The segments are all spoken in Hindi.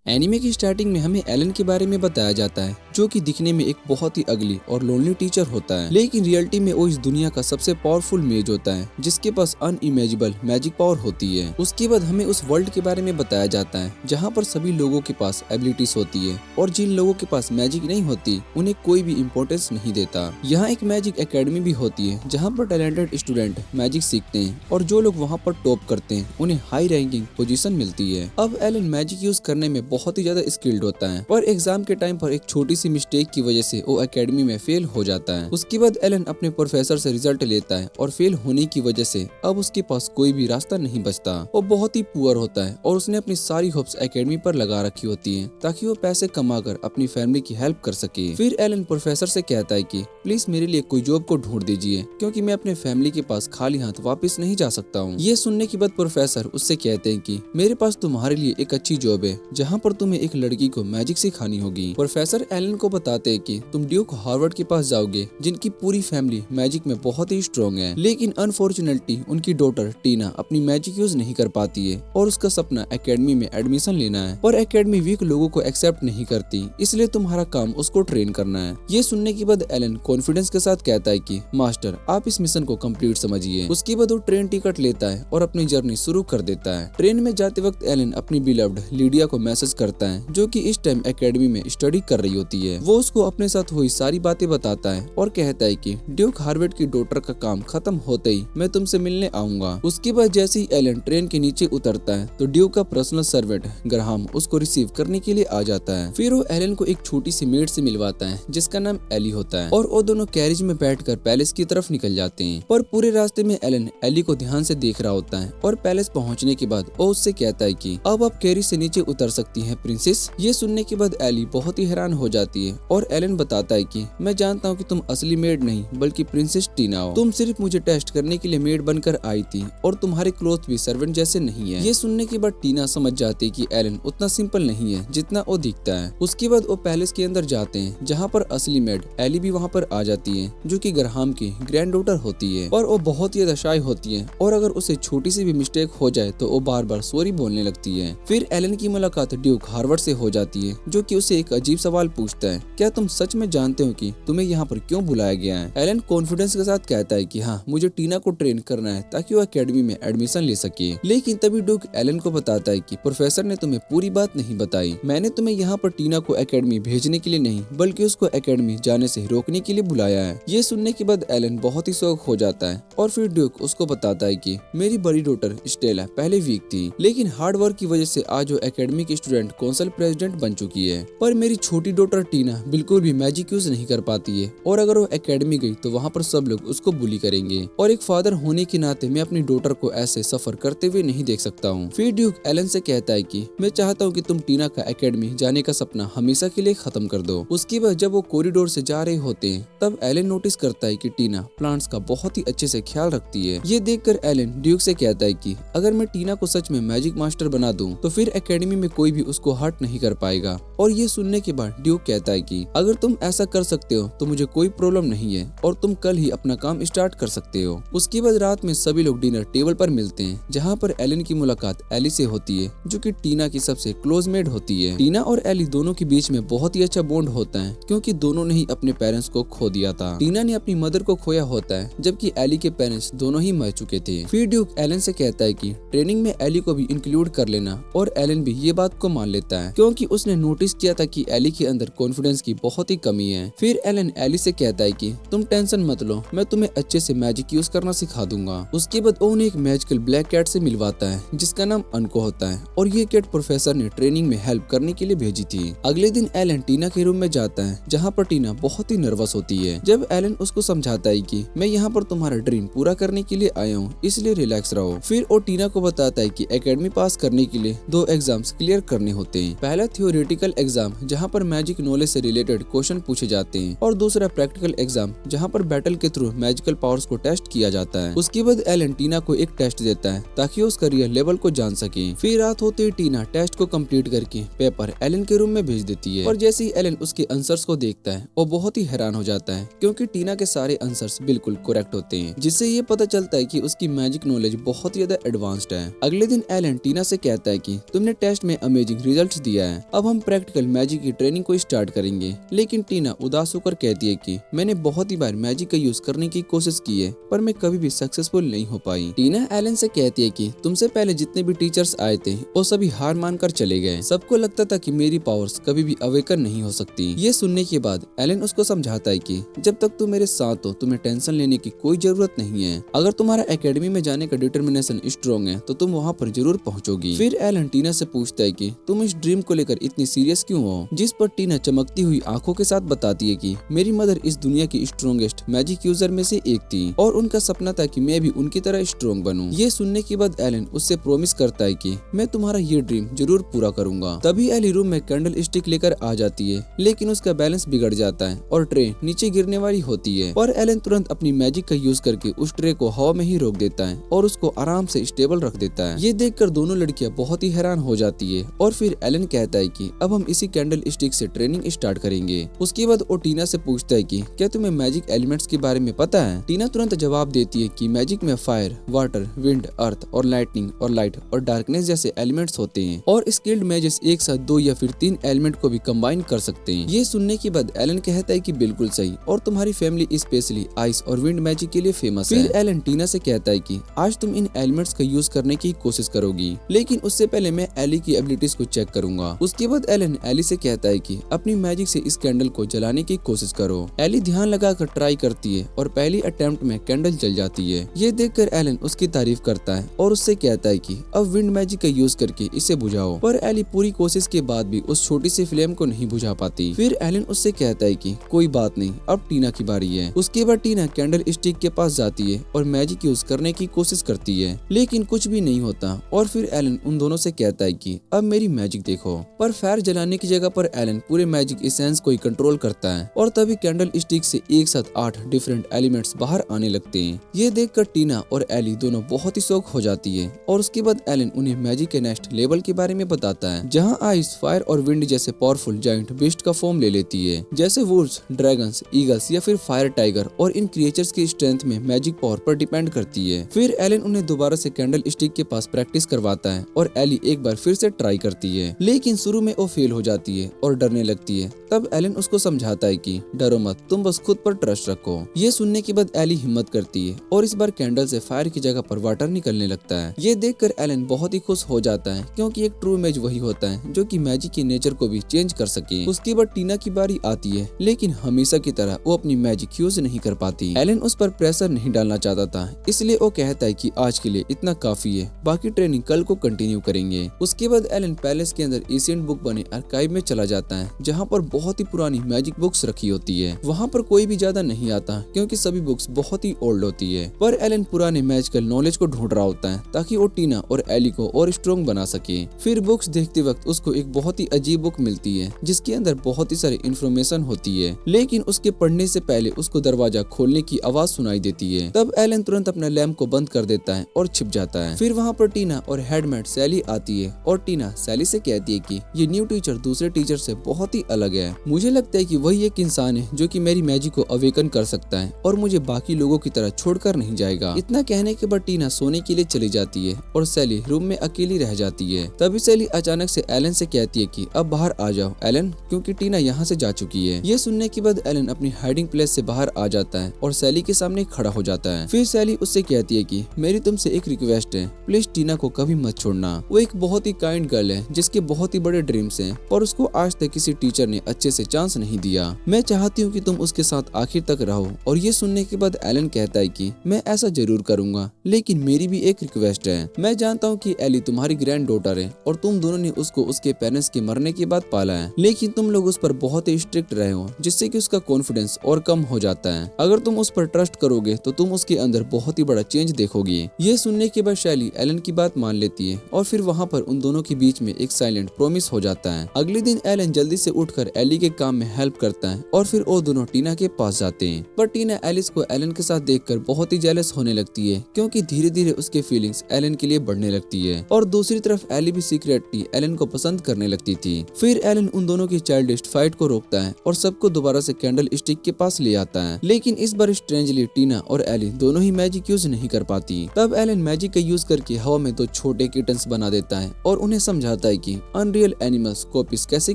एनिमे की स्टार्टिंग में हमें एलन के बारे में बताया जाता है, जो कि दिखने में एक बहुत ही अगली और लोनली टीचर होता है, लेकिन रियलिटी में वो इस दुनिया का सबसे पावरफुल मेज होता है, जिसके पास अनइमेजिबल मैजिक पावर होती है। उसके बाद हमें उस वर्ल्ड के बारे में बताया जाता है जहाँ पर सभी लोगों के पास एबिलिटीज होती है और जिन लोगों के पास मैजिक नहीं होती उन्हें कोई भी इम्पोर्टेंस नहीं देता। यहाँ एक मैजिक एकेडमी भी होती है जहाँ पर टैलेंटेड स्टूडेंट मैजिक सीखते हैं और जो लोग वहाँ पर टॉप करते हैं उन्हें हाई रैंकिंग पोजीशन मिलती है। अब एलन मैजिक यूज करने में बहुत ही ज्यादा स्किल्ड होता है, पर एग्जाम के टाइम पर एक छोटी सी मिस्टेक की वजह से वो एकेडमी में फेल हो जाता है। उसके बाद एलन अपने प्रोफेसर से रिजल्ट लेता है और फेल होने की वजह से अब उसके पास कोई भी रास्ता नहीं बचता। वो बहुत ही पुअर होता है और उसने अपनी सारी होप्स एकेडमी पर लगा रखी होती है ताकि वो पैसे कमाकर अपनी फैमिली की हेल्प कर सके। फिर एलन प्रोफेसर से कहता है कि प्लीज मेरे लिए कोई जॉब को ढूंढ दीजिए, क्योंकि मैं अपने फैमिली के पास खाली हाथ वापस नहीं जा सकता हूँ। ये सुनने के बाद प्रोफेसर उससे कहते हैं कि मेरे पास तुम्हारे लिए एक अच्छी जॉब है जहाँ पर तुम्हें एक लड़की को मैजिक सिखानी होगी। प्रोफेसर एलन को बताते हैं कि तुम ड्यूक हार्वर्ड के पास जाओगे, जिनकी पूरी फैमिली मैजिक में बहुत ही स्ट्रॉन्ग है, लेकिन अनफॉर्चुनेटली उनकी डॉटर टीना अपनी मैजिक यूज नहीं कर पाती है और उसका सपना एकेडमी में एडमिशन लेना है, पर एकेडमी वीक लोगों को एक्सेप्ट नहीं करती, इसलिए तुम्हारा काम उसको ट्रेन करना है। ये सुनने के बाद एलन कॉन्फिडेंस के साथ कहता है कि मास्टर आप इस मिशन को कंप्लीट समझिए। उसके बाद वो ट्रेन टिकट लेता है और अपनी जर्नी शुरू कर देता है। ट्रेन में जाते वक्त एलन अपनी बिलव्ड लीडिया को मैसेज करता है, जो कि इस टाइम एकेडमी में स्टडी कर रही होती है। वो उसको अपने साथ हुई सारी बातें बताता है और कहता है कि ड्यूक हार्वर्ड की डॉटर का काम खत्म होते ही मैं तुमसे मिलने आऊंगा। उसके बाद जैसे ही एलन ट्रेन के नीचे उतरता है तो ड्यूक का पर्सनल सर्वेंट ग्राहम उसको रिसीव करने के लिए आ जाता है। फिर वो एलन को एक छोटी सी मेड से मिलवाता है जिसका नाम एली होता है और वो दोनों कैरिज में बैठकर पैलेस की तरफ निकल जाते हैं। पर पूरे रास्ते में एलन एली को ध्यान से देख रहा होता है और पैलेस पहुंचने के बाद वो उससे कहता है कि अब आप कैरिज से नीचे उतर सकती हैं प्रिंसेस। ये सुनने के बाद एली बहुत ही हैरान हो जाती है और एलन बताता है कि मैं जानता हूँ कि तुम असली मेड नहीं बल्कि प्रिंसेस टीना हो, तुम सिर्फ मुझे टेस्ट करने के लिए मेड बनकर आई थी और तुम्हारे क्लोथ भी सर्वेंट जैसे नहीं है। ये सुनने के बाद टीना समझ जाती है कि एलन उतना सिंपल नहीं है जितना वो दिखता है। उसके बाद वो पैलेस के अंदर जाते हैं जहाँ पर असली मेड एली भी वहाँ पर आ जाती है, जो कि ग्राहम की ग्रैंड डॉटर होती है और वो बहुत ही दशाई होती है और अगर उसे छोटी सी भी मिस्टेक हो जाए तो वो बार बार सॉरी बोलने लगती है। फिर एलन की मुलाकात ड्यूक हार्वर्ड से हो जाती है, जो कि उसे एक अजीब सवाल पूछता है, क्या तुम सच में जानते हो कि तुम्हें यहाँ पर क्यों बुलाया गया है? एलन कॉन्फिडेंस के साथ कहता है कि हाँ, मुझे टीना को ट्रेन करना है ताकि वो एकेडमी में एडमिशन ले सके। लेकिन तभी ड्यूक एलन को बताता है कि प्रोफेसर ने तुम्हें पूरी बात नहीं बताई, मैंने तुम्हें यहाँ पर टीना को एकेडमी भेजने के लिए नहीं बल्कि उसको एकेडमी जाने से रोकने के लिए बुलाया है। ये सुनने के बाद एलन बहुत ही शौक हो जाता है और फिर ड्यूक उसको बताता है कि मेरी बड़ी डॉटर स्टेला पहले वीक थी, लेकिन हार्ड वर्क की वजह से आज वो एकेडमी की स्टूडेंट काउंसिल प्रेसिडेंट बन चुकी है, पर मेरी छोटी डॉटर टीना बिल्कुल भी मैजिक यूज नहीं कर पाती है और अगर वो एकेडमी गई तो वहाँ पर सब लोग उसको बुली करेंगे और एक फादर होने के नाते मैं अपनी डॉटर को ऐसे सफर करते हुए नहीं देख सकता हूँ। फिर ड्यूक एलन से कहता है कि मैं चाहता हूँ कि तुम टीना का एकेडमी जाने का सपना हमेशा के लिए खत्म कर दो। उसके बाद जब वो कॉरिडोर से जा रहे होते हैं तब एलन नोटिस करता है कि टीना प्लांट्स का बहुत ही अच्छे से ख्याल रखती है। ये देखकर एलन ड्यूक से कहता है कि अगर मैं टीना को सच में मैजिक मास्टर बना दूं तो फिर एकेडमी में कोई भी उसको हर्ट नहीं कर पाएगा। और ये सुनने के बाद ड्यूक कहता है कि अगर तुम ऐसा कर सकते हो तो मुझे कोई प्रॉब्लम नहीं है और तुम कल ही अपना काम स्टार्ट कर सकते हो। उसके बाद रात में सभी लोग डिनर टेबल पर मिलते हैं जहाँ पर एलन की मुलाकात एली से होती है, जो कि टीना की सबसे क्लोज मेट होती है। टीना और एली दोनों के बीच में बहुत ही अच्छा बॉन्ड होता है क्योंकि दोनों ने ही अपने पेरेंट्स को खो दिया था। टीना ने अपनी मदर को खोया होता है जबकि एली के पेरेंट्स दोनों ही मर चुके थे। फिर ड्यूक एलन से कहता है कि ट्रेनिंग में एली को भी इंक्लूड कर लेना और एलन भी ये बात को मान लेता है क्योंकि उसने नोटिस किया था कि एली के अंदर कॉन्फिडेंस की बहुत ही कमी है। फिर एलन एली से कहता है कि तुम टेंशन मत लो, मैं तुम्हें अच्छे से मैजिक यूज करना सिखा दूंगा। उसके बाद वो उन्हें एक मैजिकल ब्लैक कैट से मिलवाता है जिसका नाम अनको होता है और ये कैट प्रोफेसर ने ट्रेनिंग में हेल्प करने के लिए भेजी थी। अगले दिन एलन टीना के रूम में जाता है जहाँ पर टीना बहुत ही नर्वस होती है। जब एलन उसको समझाता है कि मैं यहाँ पर तुम्हारा ड्रीम पूरा करने के लिए आया हूँ, इसलिए रिलैक्स रहो। फिर वो टीना को बताता है कि एकेडमी पास करने के लिए 2 एग्जाम्स क्लियर करने होते हैं। पहला थ्योरेटिकल एग्जाम जहाँ पर मैजिक नॉलेज से रिलेटेड क्वेश्चन पूछे जाते हैं और दूसरा प्रैक्टिकल एग्जाम जहाँ पर बैटल के थ्रू मैजिकल पावर्स को टेस्ट किया जाता है। उसके बाद एलन टीना को एक टेस्ट देता है ताकि उसका रियल लेवल को जान सके। फिर रात होते ही टीना टेस्ट को कंप्लीट करके पेपर एलन के रूम में भेज देती है और जैसे ही एलन उसके आंसर्स को देखता है वो बहुत ही हैरान हो जाता है क्योंकि टीना के सारे आंसर्स बिल्कुल करेक्ट होते हैं, जिससे ये पता चलता है कि उसकी मैजिक नॉलेज बहुत ही ज्यादा एडवांस्ड है। अगले दिन एलन टीना से कहता है कि तुमने टेस्ट में अमेजिंग अमेजिंग रिजल्ट्स दिया है। अब हम प्रैक्टिकल मैजिक की ट्रेनिंग को स्टार्ट करेंगे। लेकिन टीना उदास होकर कहती है कि मैंने बहुत ही बार मैजिक का यूज करने की कोशिश की है, पर मैं कभी भी सक्सेसफुल नहीं हो पाई। टीना एलन से कहती है कि तुमसे पहले जितने भी टीचर्स आए थे वो सभी हार मानकर चले गए। सबको लगता था कि मेरी पावर्स कभी भी अवेकन नहीं हो सकती। ये सुनने के बाद एलन उसको समझाता है कि जब तक तुम मेरे साथ हो तुम्हें टेंशन लेने की कोई जरूरत नहीं है। अगर तुम्हारा एकेडमी में जाने का डिटर्मिनेशन स्ट्रॉन्ग है तो तुम वहाँ पर जरूर पहुँचोगी। फिर एलन टीना से पूछता है कि तुम इस ड्रीम को लेकर इतनी सीरियस क्यों हो, जिस पर टीना चमकती हुई आंखों के साथ बताती है कि मेरी मदर इस दुनिया की स्ट्रॉन्गेस्ट मैजिक यूजर में से एक थी और उनका सपना था कि मैं भी उनकी तरह स्ट्रॉन्ग बनूं। ये सुनने के बाद एलन उससे प्रॉमिस करता है कि मैं तुम्हारा ये ड्रीम जरूर पूरा करूंगा। तभी एली रूम में कैंडल स्टिक लेकर आ जाती है, लेकिन उसका बैलेंस बिगड़ जाता है और ट्रे नीचे गिरने वाली होती है। पर एलन तुरंत अपनी मैजिक का यूज करके उस ट्रे को हवा में ही रोक देता है और उसको आराम से स्टेबल रख देता है। ये देखकर दोनों लड़कियां बहुत ही हैरान हो जाती है और फिर एलन कहता है कि अब हम इसी कैंडल स्टिक से ट्रेनिंग स्टार्ट करेंगे। उसके बाद वो टीना से पूछता है कि क्या तुम्हें मैजिक एलिमेंट्स के बारे में पता है। टीना तुरंत जवाब देती है कि मैजिक में फायर, वाटर, विंड, अर्थ और लाइटनिंग और लाइट और डार्कनेस जैसे एलिमेंट्स होते हैं और स्किल्ड मैजिस एक साथ 2 या फिर 3 एलिमेंट को भी कंबाइन कर सकते हैं। ये सुनने के बाद एलन कहता है कि बिल्कुल सही, और तुम्हारी फैमिली स्पेशली आइस और विंड मैजिक के लिए फेमस है। फिर एलन टीना से कहता है कि आज तुम इन एलिमेंट्स का यूज करने की कोशिश करोगी, लेकिन उससे पहले मैं एली की एबिलिटीज को चेक करूंगा। उसके बाद एलन एली से कहता है कि अपनी मैजिक से इस कैंडल को जलाने की कोशिश करो। एली ध्यान लगाकर ट्राई करती है और पहली अटेम्प्ट में कैंडल जल जाती है। ये देखकर एलन उसकी तारीफ करता है और उससे कहता है कि अब विंड मैजिक का यूज करके इसे बुझाओ। पर एली पूरी कोशिश के बाद भी उस छोटी सी फ्लेम को नहीं बुझा पाती। फिर एलन उससे कहता है कि कोई बात नहीं, अब टीना की बारी है। उसके बाद टीना कैंडल स्टिक के पास जाती है और मैजिक यूज करने की कोशिश करती है, लेकिन कुछ भी नहीं होता। और फिर एलन उन दोनों से कहता है कि अब मेरी मैजिक देखो। पर फायर जलाने की जगह पर एलन पूरे मैजिक एसेंस को ही कंट्रोल करता है और तभी कैंडल स्टिक से एक साथ 8 डिफरेंट एलिमेंट्स बाहर आने लगते हैं। ये देखकर टीना और एली दोनों बहुत ही शॉक हो जाती है और उसके बाद एलन उन्हें मैजिक के नेक्स्ट लेवल के बारे में बताता है, जहां आइस, फायर और विंड जैसे पावरफुल जायंट बीस्ट का फॉर्म ले लेती है, जैसे वुल्व्स, ड्रैगन्स, ईगल्स या फिर फायर टाइगर, और इन क्रिएचर्स की स्ट्रेंथ में मैजिक पावर पर डिपेंड करती है। फिर एलन उन्हें दोबारा से कैंडल स्टिक के पास प्रैक्टिस करवाता है और एली एक बार फिर से ट्राई करती है, लेकिन शुरू में वो फेल हो जाती है और डरने लगती है। तब एलन उसको समझाता है कि डरो मत, तुम बस खुद पर ट्रस्ट रखो। ये सुनने के बाद एली हिम्मत करती है और इस बार कैंडल से फायर की जगह पर वाटर निकलने लगता है। ये देखकर एलन बहुत ही खुश हो जाता है, क्योंकि एक ट्रू इमेज वही होता है जो कि मैजिक के नेचर को भी चेंज कर सके। उसके बाद टीना की बारी आती है, लेकिन हमेशा की तरह वो अपनी मैजिक यूज नहीं कर पाती। एलन उस पर प्रेशर नहीं डालना चाहता था, इसलिए वो कहता है कि आज के लिए इतना काफी है, बाकी ट्रेनिंग कल को कंटिन्यू करेंगे। उसके बाद एलन पैलेस के अंदर एशियंट बुक बने आर्काइव में चला जाता है, जहाँ पर बहुत ही पुरानी मैजिक बुक्स रखी होती है। वहाँ पर कोई भी ज्यादा नहीं आता, क्योंकि सभी बुक्स बहुत ही ओल्ड होती है। पर एलन पुराने मैजिकल नॉलेज को ढूंढ रहा होता है ताकि वो टीना और एली को और स्ट्रॉन्ग बना सके। फिर बुक्स देखते वक्त उसको एक बहुत ही अजीब बुक मिलती है, जिसके अंदर बहुत ही सारी इन्फॉर्मेशन होती है, लेकिन उसके पढ़ने से पहले उसको दरवाजा खोलने की आवाज सुनाई देती है। तब एलन तुरंत अपना लैम्प को बंद कर देता है और छिप जाता है। फिर वहाँ पर टीना और हेडमेट सैली आती है और टीना सैली से कहती है कि ये न्यू टीचर दूसरे टीचर से बहुत ही अलग है। मुझे लगता है कि वही एक इंसान है जो कि मेरी मैजिक को अवेकन कर सकता है और मुझे बाकी लोगों की तरह छोड़कर नहीं जाएगा। इतना कहने के बाद टीना सोने के लिए चली जाती है और सैली रूम में अकेली रह जाती है। तभी सैली अचानक से एलन से कहती है कि अब बाहर आ जाओ एलन, क्योंकि टीना यहाँ से जा चुकी है। ये सुनने के बाद एलन अपनी हाइडिंग प्लेस से बाहर आ जाता है और सैली के सामने खड़ा हो जाता है। फिर सैली उससे कहती है कि मेरी तुमसे एक रिक्वेस्ट है, प्लीज टीना को कभी मत छोड़ना। वो एक बहुत ही काइंड गर्ल है जिसके बहुत ही बड़े ड्रीम्स हैं, पर उसको आज तक किसी टीचर ने अच्छे से चांस नहीं दिया। मैं चाहती हूँ कि तुम उसके साथ आखिर तक रहो। और ये सुनने के बाद एलन कहता है कि मैं ऐसा जरूर करूंगा, लेकिन मेरी भी एक रिक्वेस्ट है। मैं जानता हूँ कि एली तुम्हारी ग्रैंड डॉटर है और तुम दोनों ने उसको उसके पेरेंट्स के मरने के बाद पाला है, लेकिन तुम लोग उस पर बहुत ही स्ट्रिक्ट रहे हो, जिससे कि उसका कॉन्फिडेंस और कम हो जाता है। अगर तुम उस पर ट्रस्ट करोगे तो तुम उसके अंदर बहुत ही बड़ा चेंज देखोगे। ये सुनने के बाद शैली एलन की बात मान लेती है और फिर वहाँ पर उन दोनों के बीच में एक साइलेंट प्रॉमिस हो जाता है। अगले दिन एलन जल्दी से उठकर एली के काम में हेल्प करता है और फिर वो दोनों टीना के पास जाते हैं। पर टीना एलिस को एलन के साथ देखकर बहुत ही जेलस होने लगती है, क्योंकि धीरे धीरे उसके फीलिंग्स एलन के लिए बढ़ने लगती है। और दूसरी तरफ एली भी सीक्रेटली एलन को पसंद करने लगती थी। फिर एलन उन दोनों की चाइल्डिश फाइट को रोकता है और सबको दोबारा से कैंडल स्टिक के पास ले आता है, लेकिन इस बार स्ट्रेंजली टीना और एली दोनों ही मैजिक यूज नहीं कर पाती। तब एलन मैजिक का यूज करके हवा में 2 छोटे किटन्स बना देता है और उन्हें समझाता बताता है कि अनरियल एनिमल्स कॉपीज कैसे